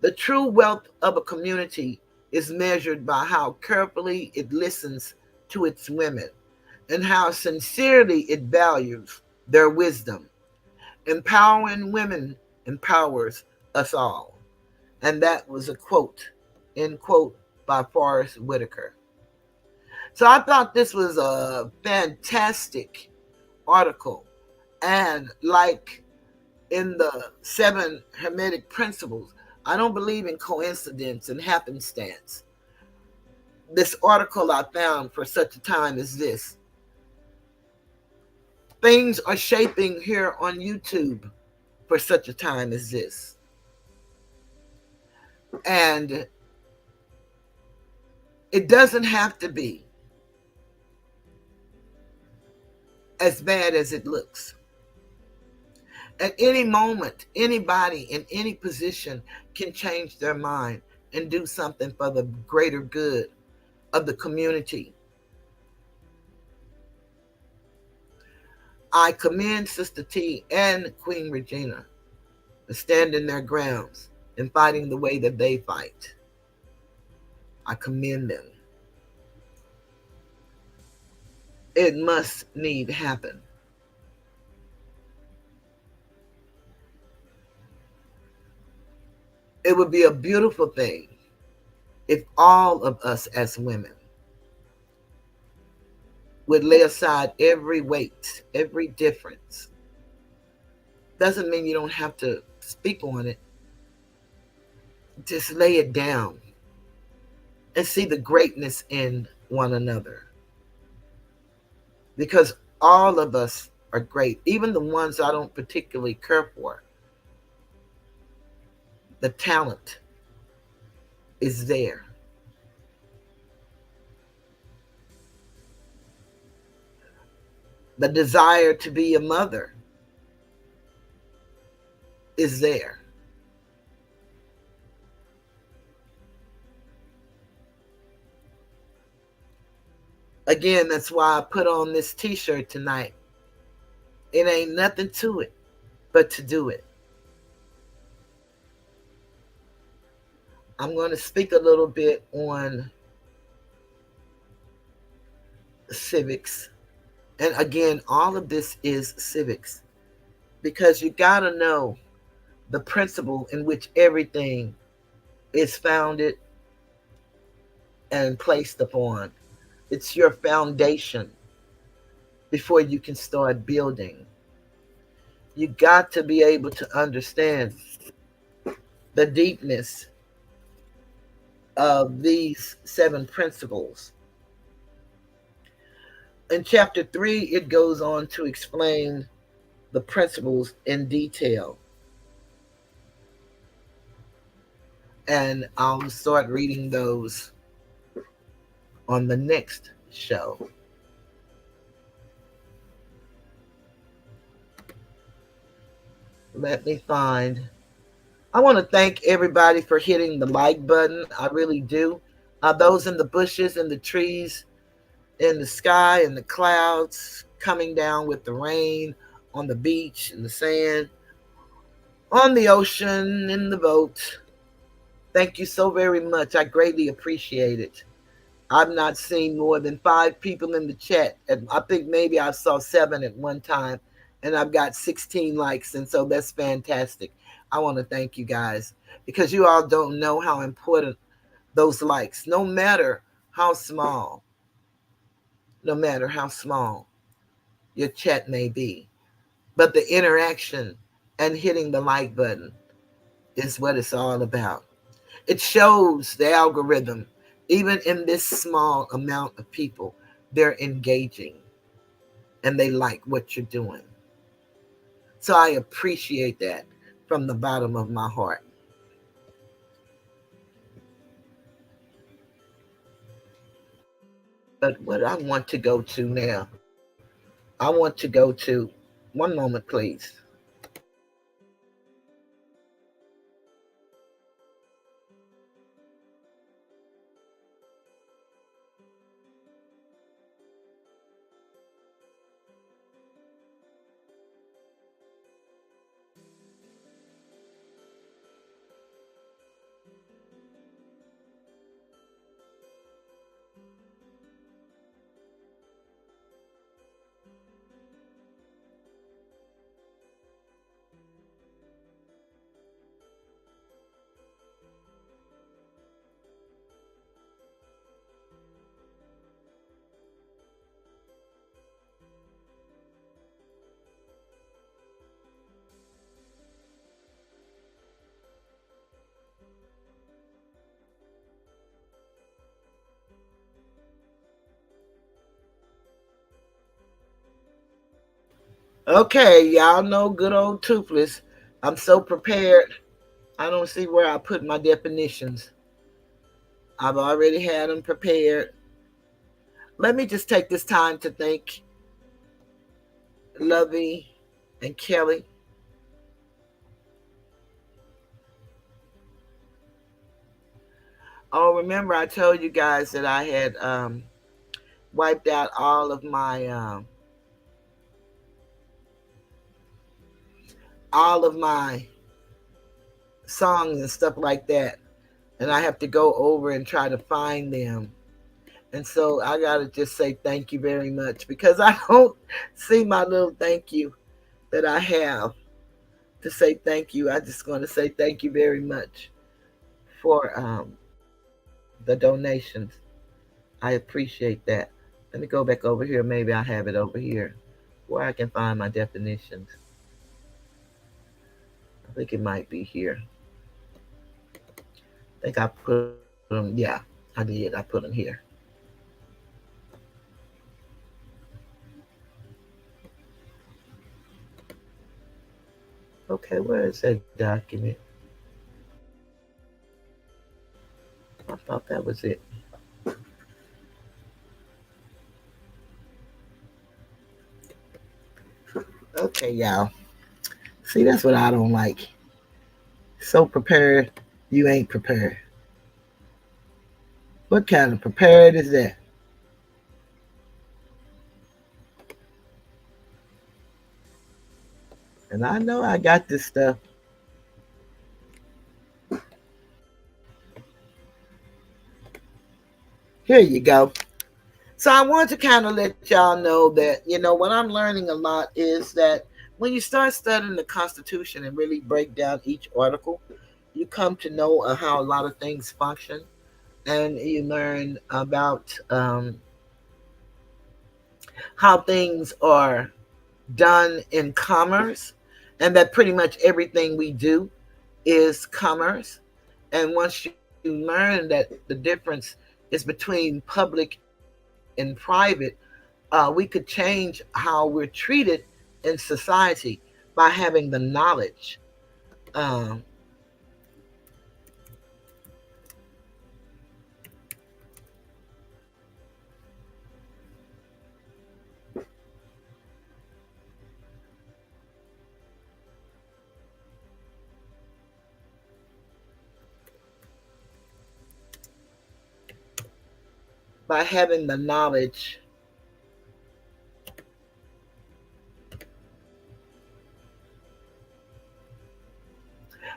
the true wealth of a community is measured by how carefully it listens to its women and how sincerely it values their wisdom. Empowering women empowers us all. And that was a quote, end quote, by Forrest Whitaker. So I thought this was a fantastic article. And like in the seven Hermetic principles, I don't believe in coincidence and happenstance. This article I found for such a time as this. Things are shaping here on YouTube for such a time as this. And it doesn't have to be as bad as it looks. At any moment, anybody in any position can change their mind and do something for the greater good of the community. I commend Sister T and Queen Regina for standing their grounds and fighting the way that they fight. I commend them. It must need happen. It would be a beautiful thing if all of us as women would lay aside every weight, every difference. Doesn't mean you don't have to speak on it. Just lay it down and see the greatness in one another. Because all of us are great, even the ones I don't particularly care for. The talent is there. The desire to be a mother is there. Again, that's why I put on this t-shirt tonight. It ain't nothing to it but to do it. I'm going to speak a little bit on civics. And again, all of this is civics because you got to know the principle in which everything is founded and placed upon. It's your foundation before you can start building. You got to be able to understand the deepness of these seven principles. In chapter 3, it goes on to explain the principles in detail. And I'll start reading those on the next show. Let me find. I want to thank everybody for hitting the like button. I really do. Those in the bushes, in the trees, in the sky, in the clouds, coming down with the rain, on the beach, in the sand, on the ocean, in the boat. Thank you so very much. I greatly appreciate it. I've not seen more than 5 people in the chat. And I think maybe I saw 7 at one time. And I've got 16 likes. And so that's fantastic. I want to thank you guys because you all don't know how important those likes, no matter how small, no matter how small your chat may be. But the interaction and hitting the like button is what it's all about. It shows the algorithm, even in this small amount of people, they're engaging and they like what you're doing. So I appreciate that from the bottom of my heart. But what I want to go to now, I want to go to, one moment, please. Okay, y'all know good old Toothless. I'm so prepared. I don't see where I put my definitions. I've already had them prepared. Let me just take this time to thank Lovey and Kelly. Oh, remember I told you guys that I had wiped out all of my songs and stuff like that, and I have to go over and try to find them. And so I gotta just say thank you very much because I don't see my little thank you that I have to say thank you. I just want to say thank you very much for the donations. I appreciate that. Let me go back over here. Maybe I have it over here where I can find my definitions. I think it might be here. I think I put them. Yeah, I did. I put them here. Okay, where is that document? I thought that was it. Okay, y'all. See, that's what I don't like. So prepared, you ain't prepared. What kind of prepared is that? And I know I got this stuff. Here you go. So I want to kind of let y'all know that, what I'm learning a lot is that when you start studying the Constitution and really break down each article, you come to know how a lot of things function, and you learn about how things are done in commerce, and that pretty much everything we do is commerce. And once you learn that the difference is between public and private, we could change how we're treated in society by having the knowledge. Um, by having the knowledge.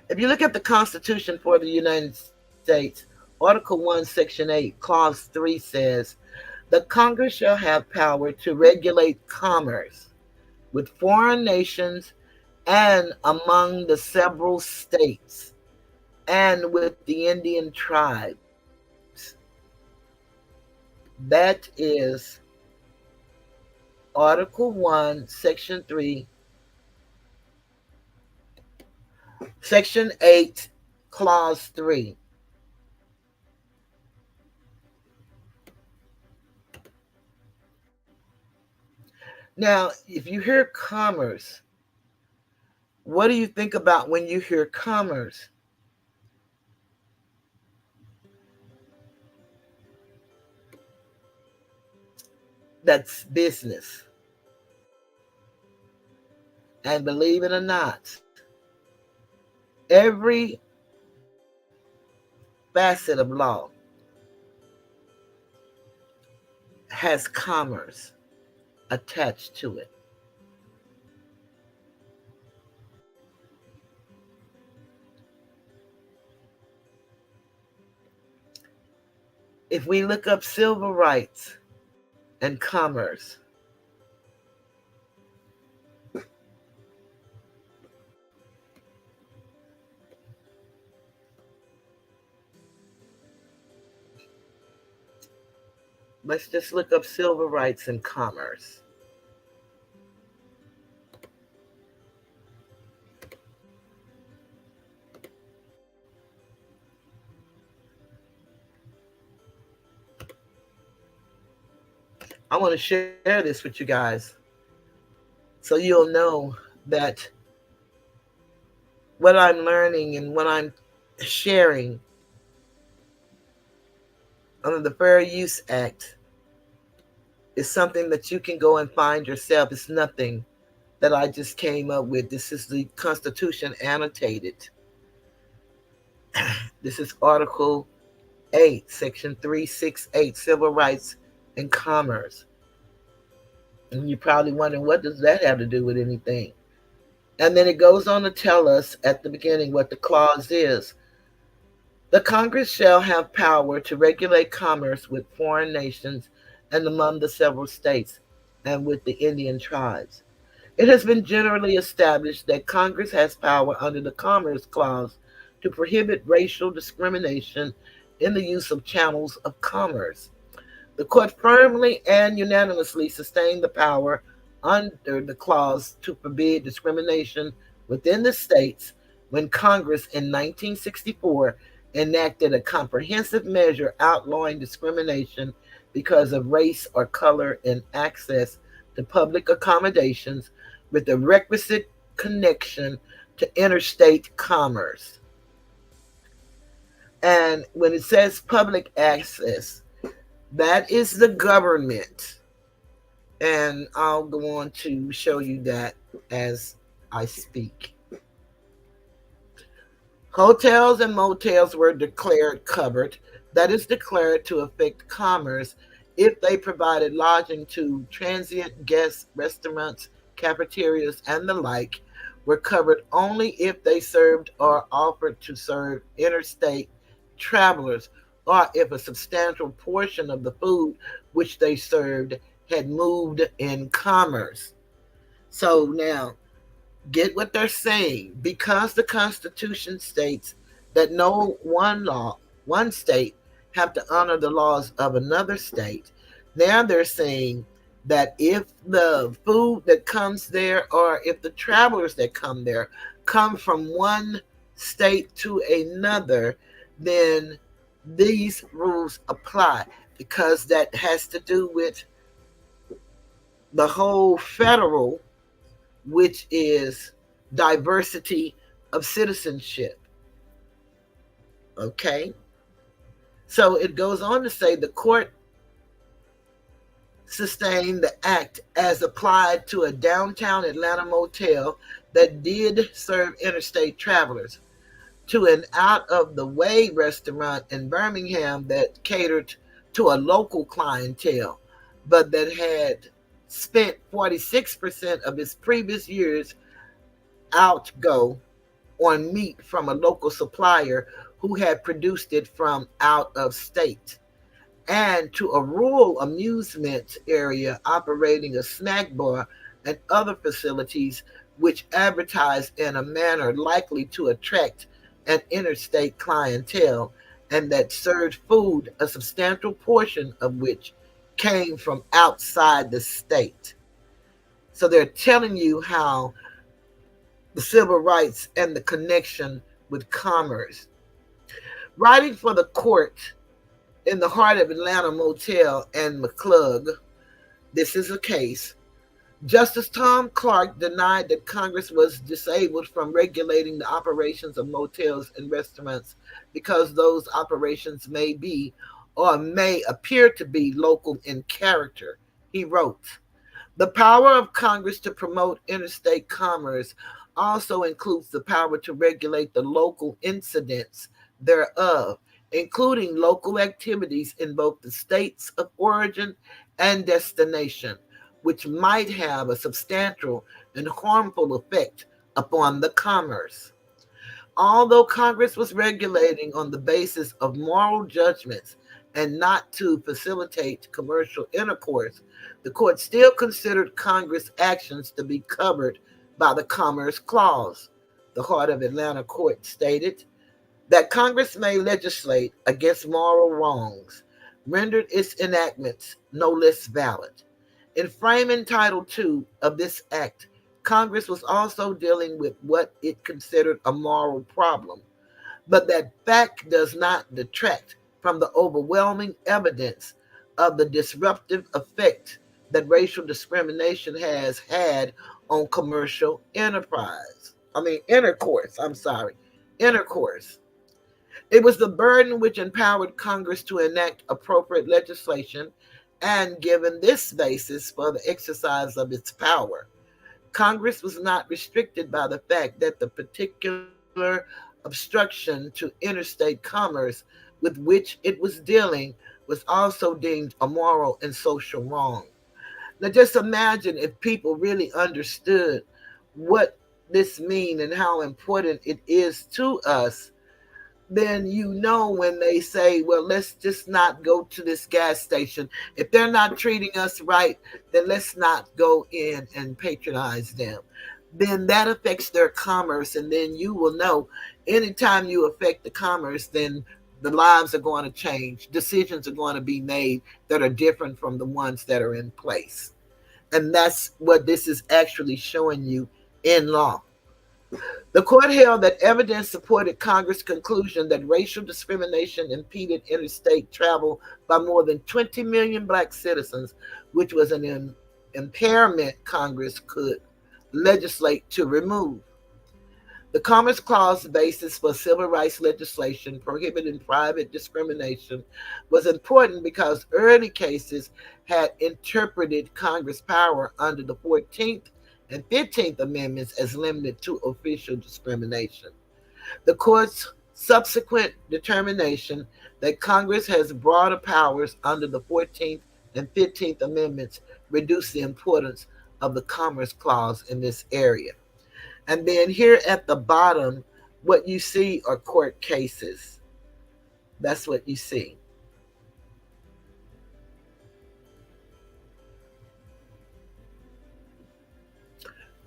If you look at the Constitution for the United States, Article 1, Section 8, Clause 3 says, the Congress shall have power to regulate commerce with foreign nations and among the several states and with the Indian tribes. That is Article 1, Section 3, Section 8, Clause 3. Now, if you hear commerce, what do you think about when you hear commerce? That's business. And believe it or not, every facet of law has commerce attached to it. If we look up civil rights and commerce, let's just look up civil rights and commerce. I want to share this with you guys so you'll know that what I'm learning and what I'm sharing under the Fair Use Act is something that you can go and find yourself. It's nothing that I just came up with. This is the Constitution annotated. This is Article 8, Section 368, Civil Rights and Commerce. And you're probably wondering, what does that have to do with anything? And then it goes on to tell us at the beginning what the clause is. The Congress shall have power to regulate commerce with foreign nations and among the several states and with the Indian tribes. It has been generally established that Congress has power under the Commerce Clause to prohibit racial discrimination in the use of channels of commerce. The court firmly and unanimously sustained the power under the clause to forbid discrimination within the states when Congress in 1964 enacted a comprehensive measure outlawing discrimination because of race or color in access to public accommodations with the requisite connection to interstate commerce. And when it says public access, that is the government. And I'll go on to show you that as I speak. Hotels and motels were declared covered. That is declared to affect commerce if they provided lodging to transient guests, restaurants, cafeterias, and the like, were covered only if they served or offered to serve interstate travelers or if a substantial portion of the food which they served had moved in commerce. So now, get what they're saying. Because the Constitution states that no one state have to honor the laws of another state, now they're saying that if the food that comes there or if the travelers that come there come from one state to another, then these rules apply, because that has to do with the whole federal, which is diversity of citizenship. Okay? So it goes on to say the court sustained the act as applied to a downtown Atlanta motel that did serve interstate travelers, to an out of the way restaurant in Birmingham that catered to a local clientele, but that had spent 46% of its previous year's outgo on meat from a local supplier who had produced it from out of state, and to a rural amusement area operating a snack bar and other facilities which advertised in a manner likely to attract an interstate clientele, and that served food, a substantial portion of which came from outside the state. So they're telling you how the civil rights and the connection with commerce. Writing for the court in the heart of Atlanta Motel and McClug, this is a case. Justice Tom Clark denied that Congress was disabled from regulating the operations of motels and restaurants because those operations may be or may appear to be local in character. He wrote, "The power of Congress to promote interstate commerce also includes the power to regulate the local incidents thereof, including local activities in both the states of origin and destination, which might have a substantial and harmful effect upon the commerce." Although Congress was regulating on the basis of moral judgments and not to facilitate commercial intercourse, the court still considered Congress' actions to be covered by the Commerce Clause. The Heart of Atlanta Court stated that Congress may legislate against moral wrongs, rendered its enactments no less valid. In framing Title II of this act, Congress was also dealing with what it considered a moral problem, but that fact does not detract from the overwhelming evidence of the disruptive effect that racial discrimination has had on commercial intercourse. Intercourse. It was the burden which empowered Congress to enact appropriate legislation, and given this basis for the exercise of its power, Congress was not restricted by the fact that the particular obstruction to interstate commerce with which it was dealing was also deemed a moral and social wrong. Now just imagine if people really understood what this means and how important it is to us, then you know when they say, well, let's just not go to this gas station. If they're not treating us right, then let's not go in and patronize them. Then that affects their commerce. And then you will know anytime you affect the commerce, then the lives are going to change. Decisions are going to be made that are different from the ones that are in place. And that's what this is actually showing you in law. The court held that evidence supported Congress' conclusion that racial discrimination impeded interstate travel by more than 20 million black citizens, which was an impairment Congress could legislate to remove. The Commerce Clause basis for civil rights legislation prohibiting private discrimination was important because early cases had interpreted Congress' power under the 14th and 15th Amendments as limited to official discrimination. The court's subsequent determination that Congress has broader powers under the 14th and 15th Amendments reduced the importance of the Commerce Clause in this area. And then here at the bottom, what you see are court cases. That's what you see.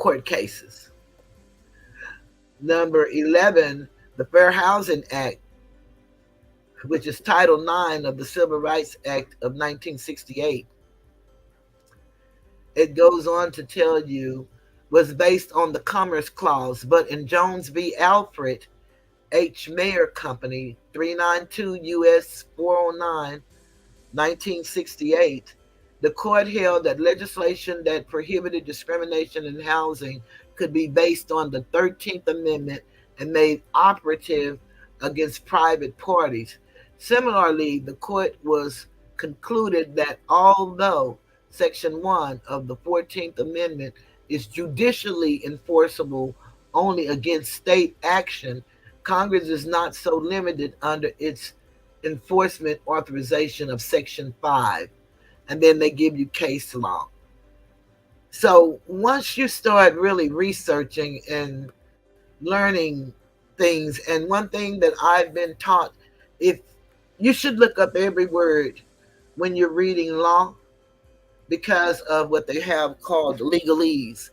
court cases. Number 11, the Fair Housing Act, which is Title 9 of the Civil Rights Act of 1968. It goes on to tell you was based on the Commerce Clause, but in Jones v. Alfred H. Mayer Company, 392 U.S. 409, 1968, the court held that legislation that prohibited discrimination in housing could be based on the 13th Amendment and made operative against private parties. Similarly, the court was concluded that although Section 1 of the 14th Amendment is judicially enforceable only against state action, Congress is not so limited under its enforcement authorization of Section 5. And then they give you case law. So once you start really researching and learning things, and one thing that I've been taught, if you should look up every word when you're reading law because of what they have called legalese.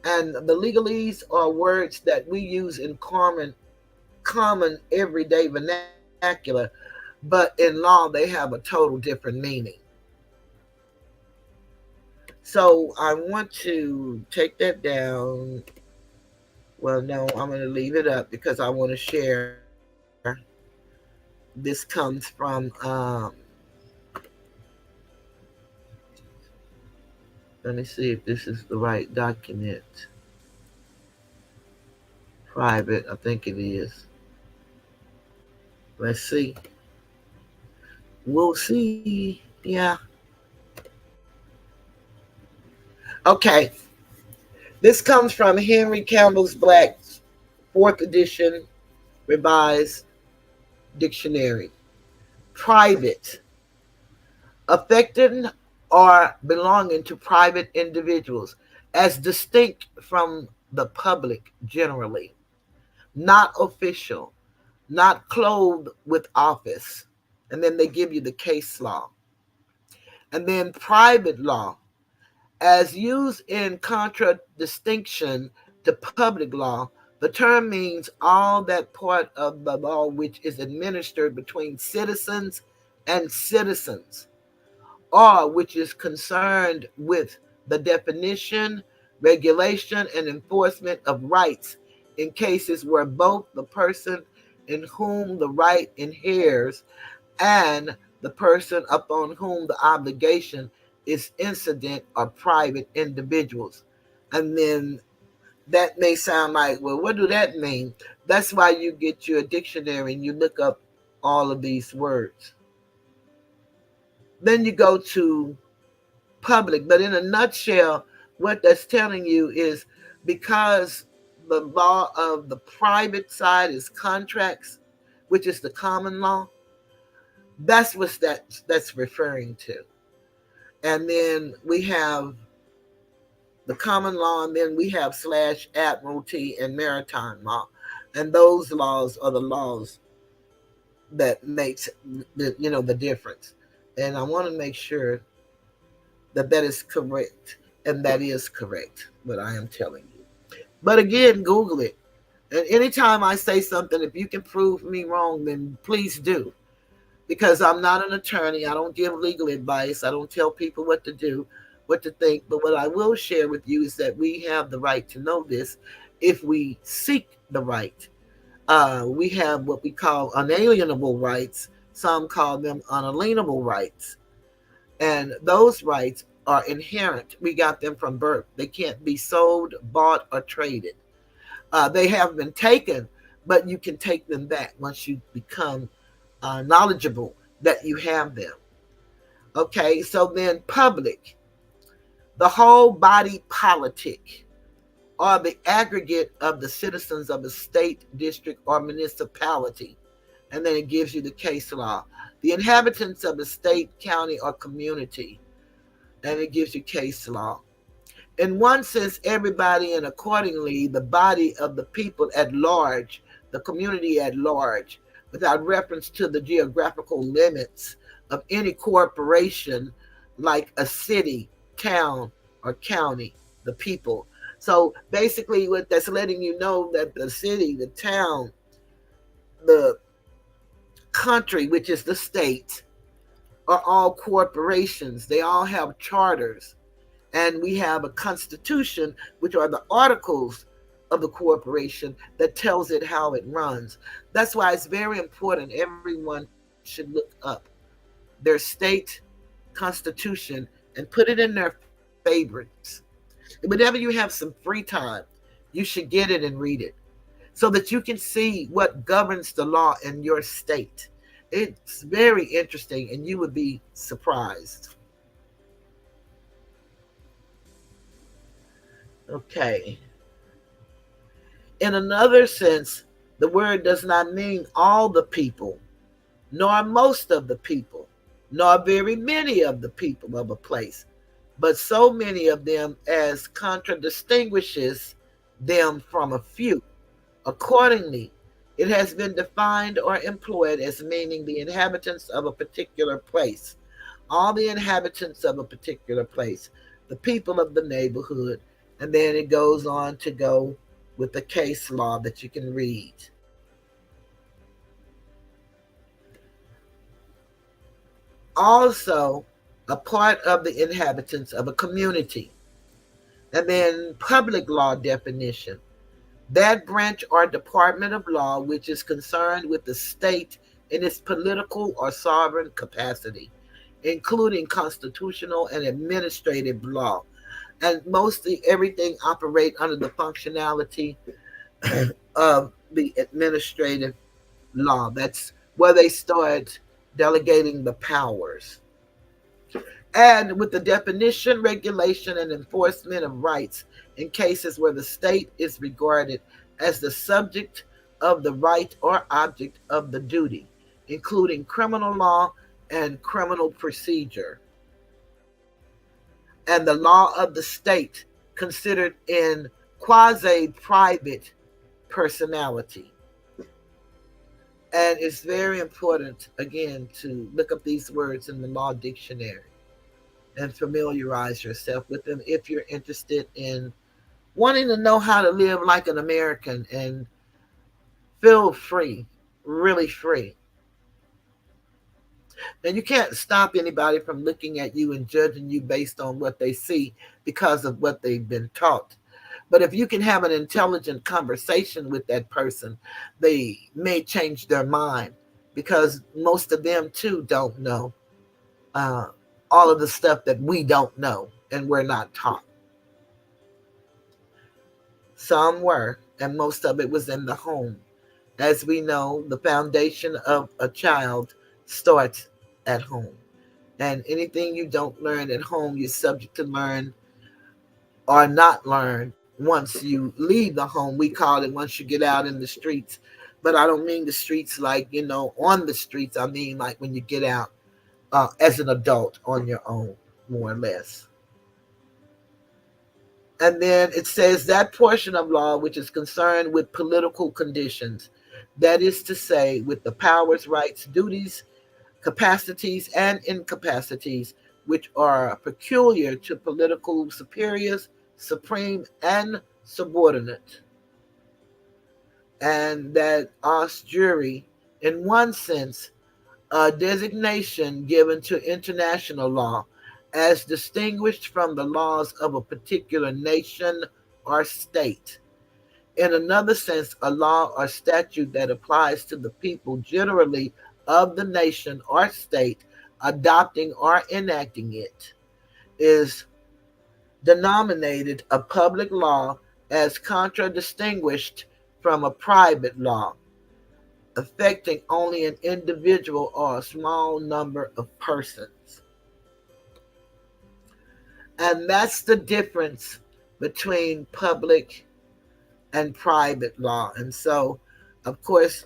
And the legalese are words that we use in common everyday vernacular, but in law they have a total different meaning. So I want to take that down. Well, no, I'm going to leave it up because I want to share. This comes from, let me see if this is the right document. Private, I think it is. Let's see. We'll see. Yeah. Okay. This comes from Henry Campbell's Black's 4th edition revised dictionary. Private. Affecting or belonging to private individuals, as distinct from the public generally. Not official. Not clothed with office. And then they give you the case law. And then private law, as used in contradistinction to public law, the term means all that part of the law which is administered between citizens and citizens, or which is concerned with the definition, regulation, and enforcement of rights in cases where both the person in whom the right inheres and the person upon whom the obligation is incident are private individuals. And then that may sound like, well, what do that mean? That's why you get your dictionary and you look up all of these words. Then you go to public. But in a nutshell, what that's telling you is because the law of the private side is contracts, which is the common law, that's what that's referring to. And then we have the common law, and then we have slash admiralty and maritime law. And those laws are the laws that makes the difference. And I want to make sure that that is correct, and that is correct what I am telling you. But again, Google it. And anytime I say something, if you can prove me wrong, then please do. Because I'm not an attorney. I don't give legal advice. I don't tell people what to do, what to think. But what I will share with you is that we have the right to know this if we seek the right. We have what we call unalienable rights. Some call them unalienable rights. And those rights are inherent. We got them from birth. They can't be sold, bought, or traded. They have been taken, but you can take them back once you become knowledgeable that you have them. Okay, so then public, the whole body politic, or the aggregate of the citizens of a state, district, or municipality. And then it gives you the case law. The inhabitants of a state, county, or community. And it gives you case law. In one sense, everybody, and accordingly, the body of the people at large, the community at large, without reference to the geographical limits of any corporation like a city, town, or county, the people. So basically, what that's letting you know that the city, the town, the country, which is the state, are all corporations. They all have charters. And we have a constitution, which are the articles of the corporation that tells it how it runs. That's why it's very important. Everyone should look up their state constitution and put it in their favorites. Whenever you have some free time, you should get it and read it so that you can see what governs the law in your state. It's very interesting, and you would be surprised. Okay. In another sense, the word does not mean all the people, nor most of the people, nor very many of the people of a place, but so many of them as contradistinguishes them from a few. Accordingly, it has been defined or employed as meaning the inhabitants of a particular place, all the inhabitants of a particular place, the people of the neighborhood, and then it goes on to go with the case law that you can read. Also, a part of the inhabitants of a community. And then public law definition. That branch or department of law which is concerned with the state in its political or sovereign capacity, including constitutional and administrative law. And mostly everything operate under the functionality of the administrative law. That's where they start delegating the powers. And with the definition, regulation, and enforcement of rights in cases where the state is regarded as the subject of the right or object of the duty, including criminal law and criminal procedure, and the law of the state considered in quasi private personality. And it's very important, again, to look up these words in the law dictionary and familiarize yourself with them if you're interested in wanting to know how to live like an American and feel free, really free. And you can't stop anybody from looking at you and judging you based on what they see because of what they've been taught. But if you can have an intelligent conversation with that person, they may change their mind because most of them too don't know uh, all of the stuff that we don't know and we're not taught. Some were, and most of it was in the home. As we know, the foundation of a child starts at home. And anything you don't learn at home, you're subject to learn or not learn once you leave the home. We call it once you get out in the streets. But I don't mean the streets like, on the streets. I mean like when you get out as an adult on your own, more or less. And then it says that portion of law which is concerned with political conditions, that is to say, with the powers, rights, duties, capacities, and incapacities which are peculiar to political superiors, supreme, and subordinate. And that os jury, in one sense, a designation given to international law as distinguished from the laws of a particular nation or state. In another sense, a law or statute that applies to the people generally of the nation or state adopting or enacting it is denominated a public law as contradistinguished from a private law affecting only an individual or a small number of persons. And that's the difference between public and private law. And so, of course,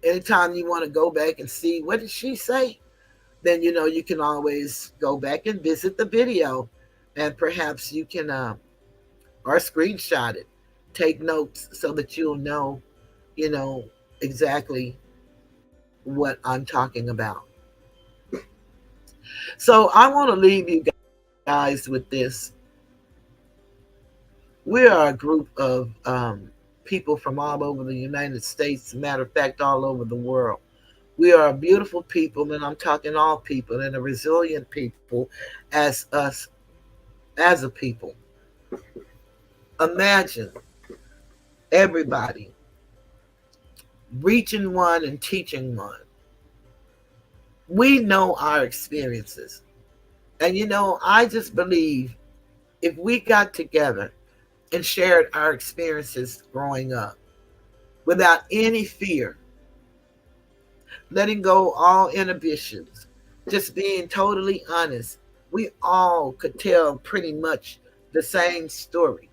anytime you want to go back and see what did she say, then you can always go back and visit the video, and perhaps you can or screenshot it, take notes so that you'll know, you know exactly what I'm talking about. So I want to leave you guys with this. We are a group of people from all over the United States, matter of fact, all over the world. We are a beautiful people, and I'm talking all people, and a resilient people as us, as a people. Imagine everybody reaching one and teaching one. We know our experiences. And I just believe if we got together and shared our experiences growing up without any fear, letting go all inhibitions, just being totally honest, we all could tell pretty much the same story.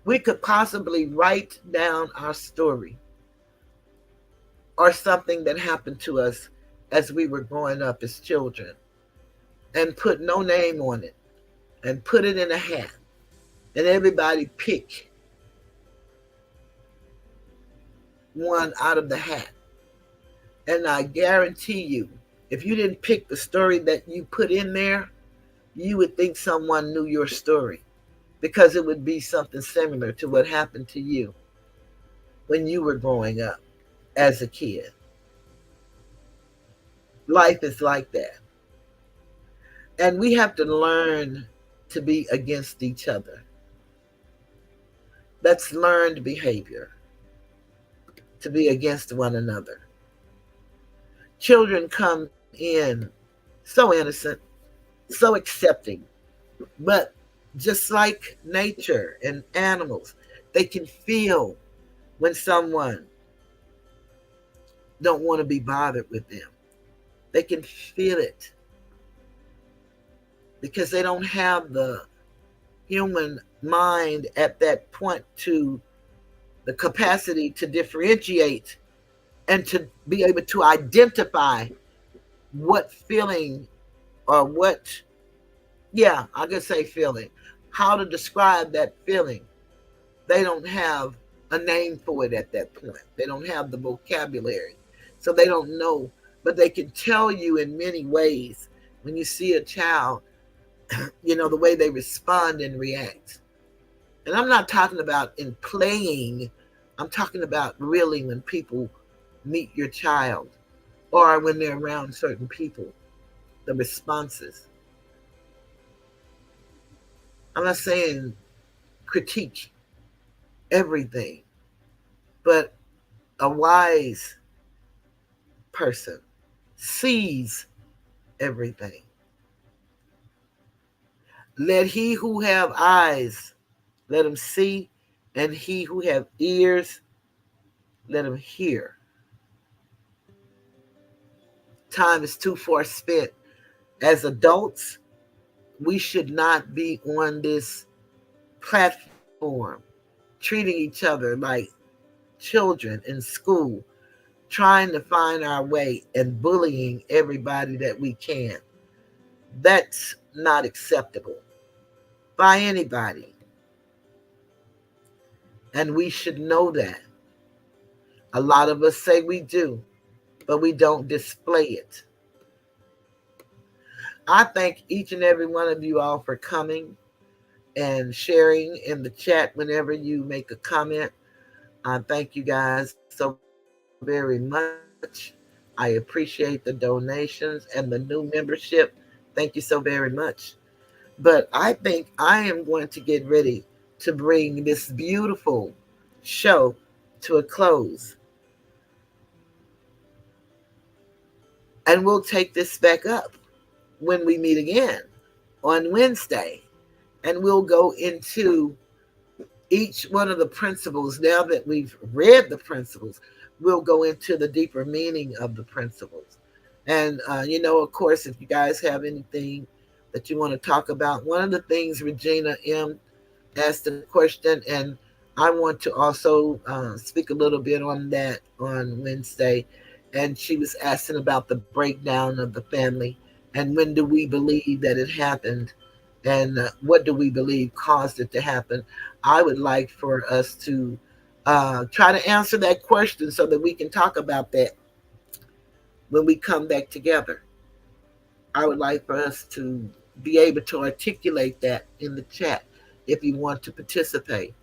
We could possibly write down our story or something that happened to us as we were growing up as children and put no name on it and put it in a hat and everybody pick one out of the hat. And I guarantee you, if you didn't pick the story that you put in there, you would think someone knew your story because it would be something similar to what happened to you when you were growing up as a kid. Life is like that. And we have to learn to be against each other. That's learned behavior, to be against one another. Children come in so innocent, so accepting, but just like nature and animals, they can feel when someone don't want to be bothered with them. They can feel it because they don't have the human mind at that point to the capacity to differentiate and to be able to identify what feeling or what, yeah, I could say feeling, how to describe that feeling. They don't have a name for it at that point. They don't have the vocabulary. So they don't know, but they can tell you in many ways when you see a child, the way they respond and react. And I'm not talking about in playing, I'm talking about really when people meet your child or when they're around certain people, the responses. I'm not saying critique everything, but a wise person sees everything. Let he who have eyes, let him see, and he who have ears, let him hear. Time is too far spent. As adults, we should not be on this platform treating each other like children in school, trying to find our way and bullying everybody that we can. That's not acceptable by anybody. And we should know that. A lot of us say we do, but we don't display it. I thank each and every one of you all for coming and sharing in the chat whenever you make a comment. I thank you guys so very much. I appreciate the donations and the new membership. Thank you so very much. But I think I am going to get ready to bring this beautiful show to a close. And we'll take this back up when we meet again on Wednesday. And we'll go into each one of the principles. Now that we've read the principles, we'll go into the deeper meaning of the principles. And, of course, if you guys have anything that you want to talk about, one of the things Regina M. asked a question, and I want to also speak a little bit on that on Wednesday. And she was asking about the breakdown of the family and when do we believe that it happened and what do we believe caused it to happen. I would like for us to try to answer that question so that we can talk about that when we come back together. I would like for us to be able to articulate that in the chat if you want to participate.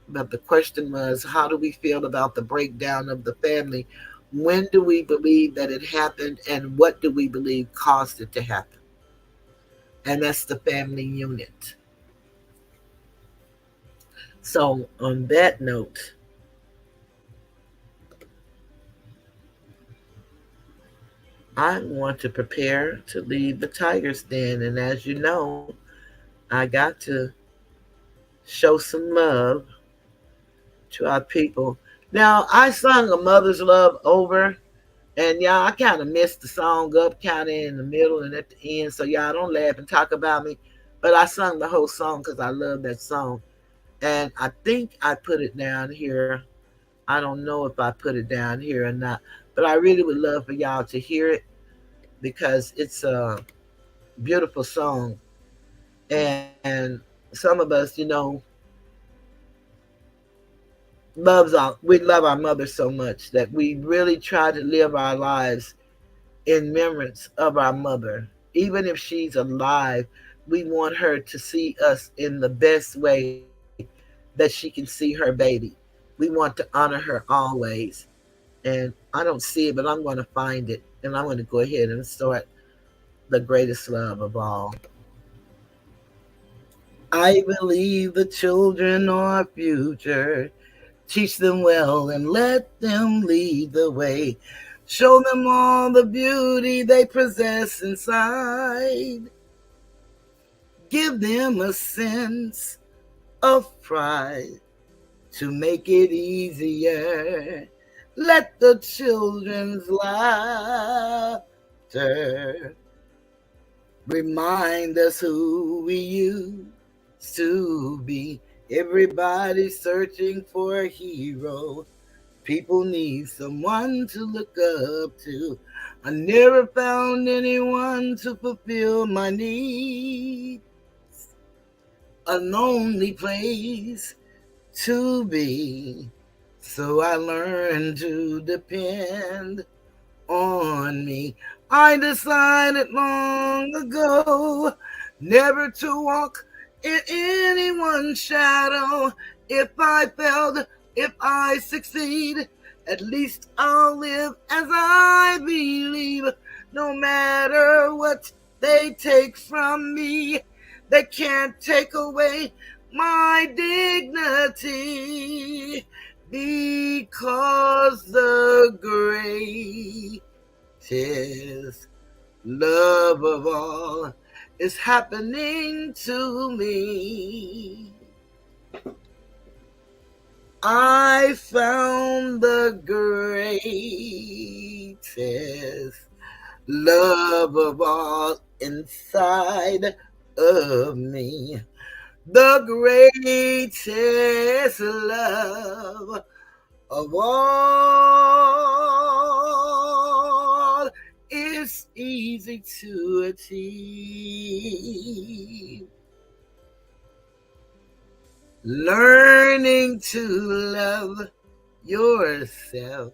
But the question was, how do we feel about the breakdown of the family? When do we believe that it happened, and what do we believe caused it to happen? And that's the family unit. So, on that note, I want to prepare to leave the tiger's den. And as you know, I got to show some love to our people. Now, I sung A Mother's Love over, and y'all, I kind of messed the song up kind of in the middle and at the end. So, y'all don't laugh and talk about me. But I sung the whole song because I love that song. And I think I put it down here. I don't know if I put it down here or not. But I really would love for y'all to hear it because it's a beautiful song. And some of us, we love our mother so much that we really try to live our lives in remembrance of our mother. Even if she's alive, we want her to see us in the best way that she can see her baby. We want to honor her always. And I don't see it, but I'm going to find it. And I'm going to go ahead and start The Greatest Love of All. I believe the children are our future. Teach them well and let them lead the way. Show them all the beauty they possess inside. Give them a sense of pride to make it easier. Let the children's laughter remind us who we used to be. Everybody's searching for a hero. People need someone to look up to. I never found anyone to fulfill my needs. A lonely place to be. So I learned to depend on me. I decided long ago never to walk in anyone's shadow. If I failed, if I succeed, at least I'll live as I believe. No matter what they take from me, they can't take away my dignity, because the greatest love of all is happening to me. I found the greatest love of all inside of me. The greatest love of all is easy to achieve. Learning to love yourself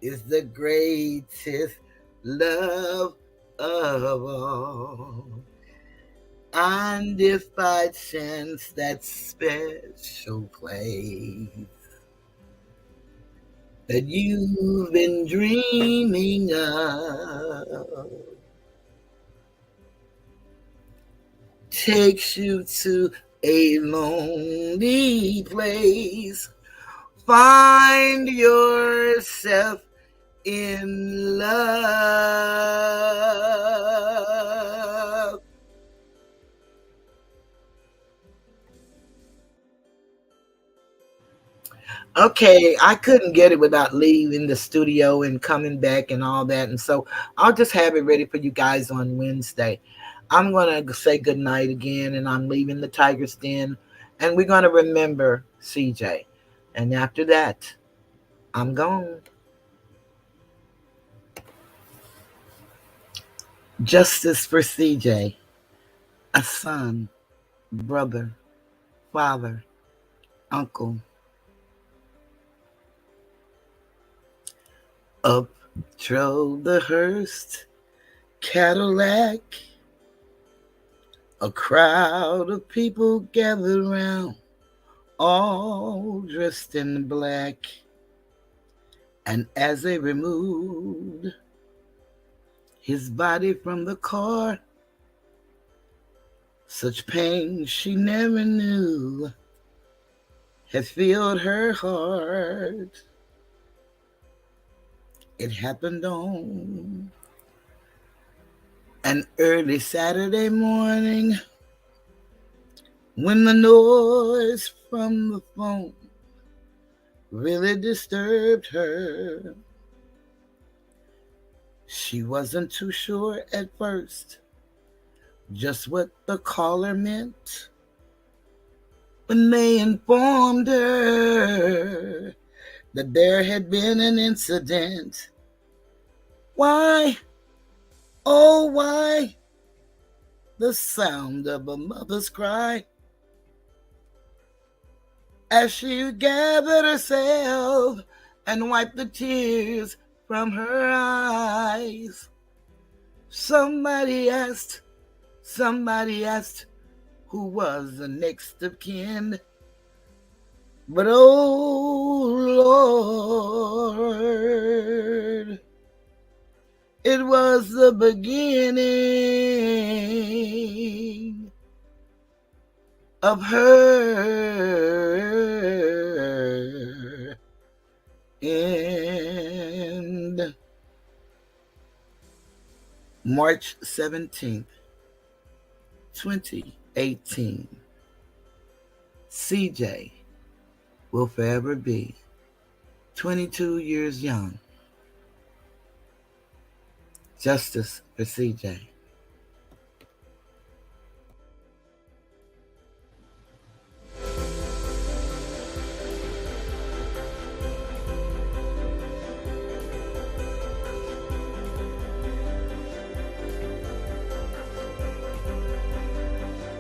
is the greatest love of all. And if by chance that special place that you've been dreaming of takes you to a lonely place, find yourself in love. Okay, I couldn't get it without leaving the studio and coming back and all that. And so I'll just have it ready for you guys on Wednesday. I'm going to say good night again, and I'm leaving the Tiger's Den. And we're going to remember CJ. And after that, I'm gone. Justice for CJ, a son, brother, father, uncle. Up drove the hearse Cadillac. A crowd of people gathered around, all dressed in black. And as they removed his body from the car, such pain she never knew had filled her heart. It happened on an early Saturday morning when the noise from the phone really disturbed her. She wasn't too sure at first just what the caller meant when they informed her that there had been an incident. Why, oh why, the sound of a mother's cry as she gathered herself and wiped the tears from her eyes. Somebody asked who was the next of kin. But oh Lord, it was the beginning of her end. March 17th, 2018. CJ will forever be 22 years young. Justice for CJ.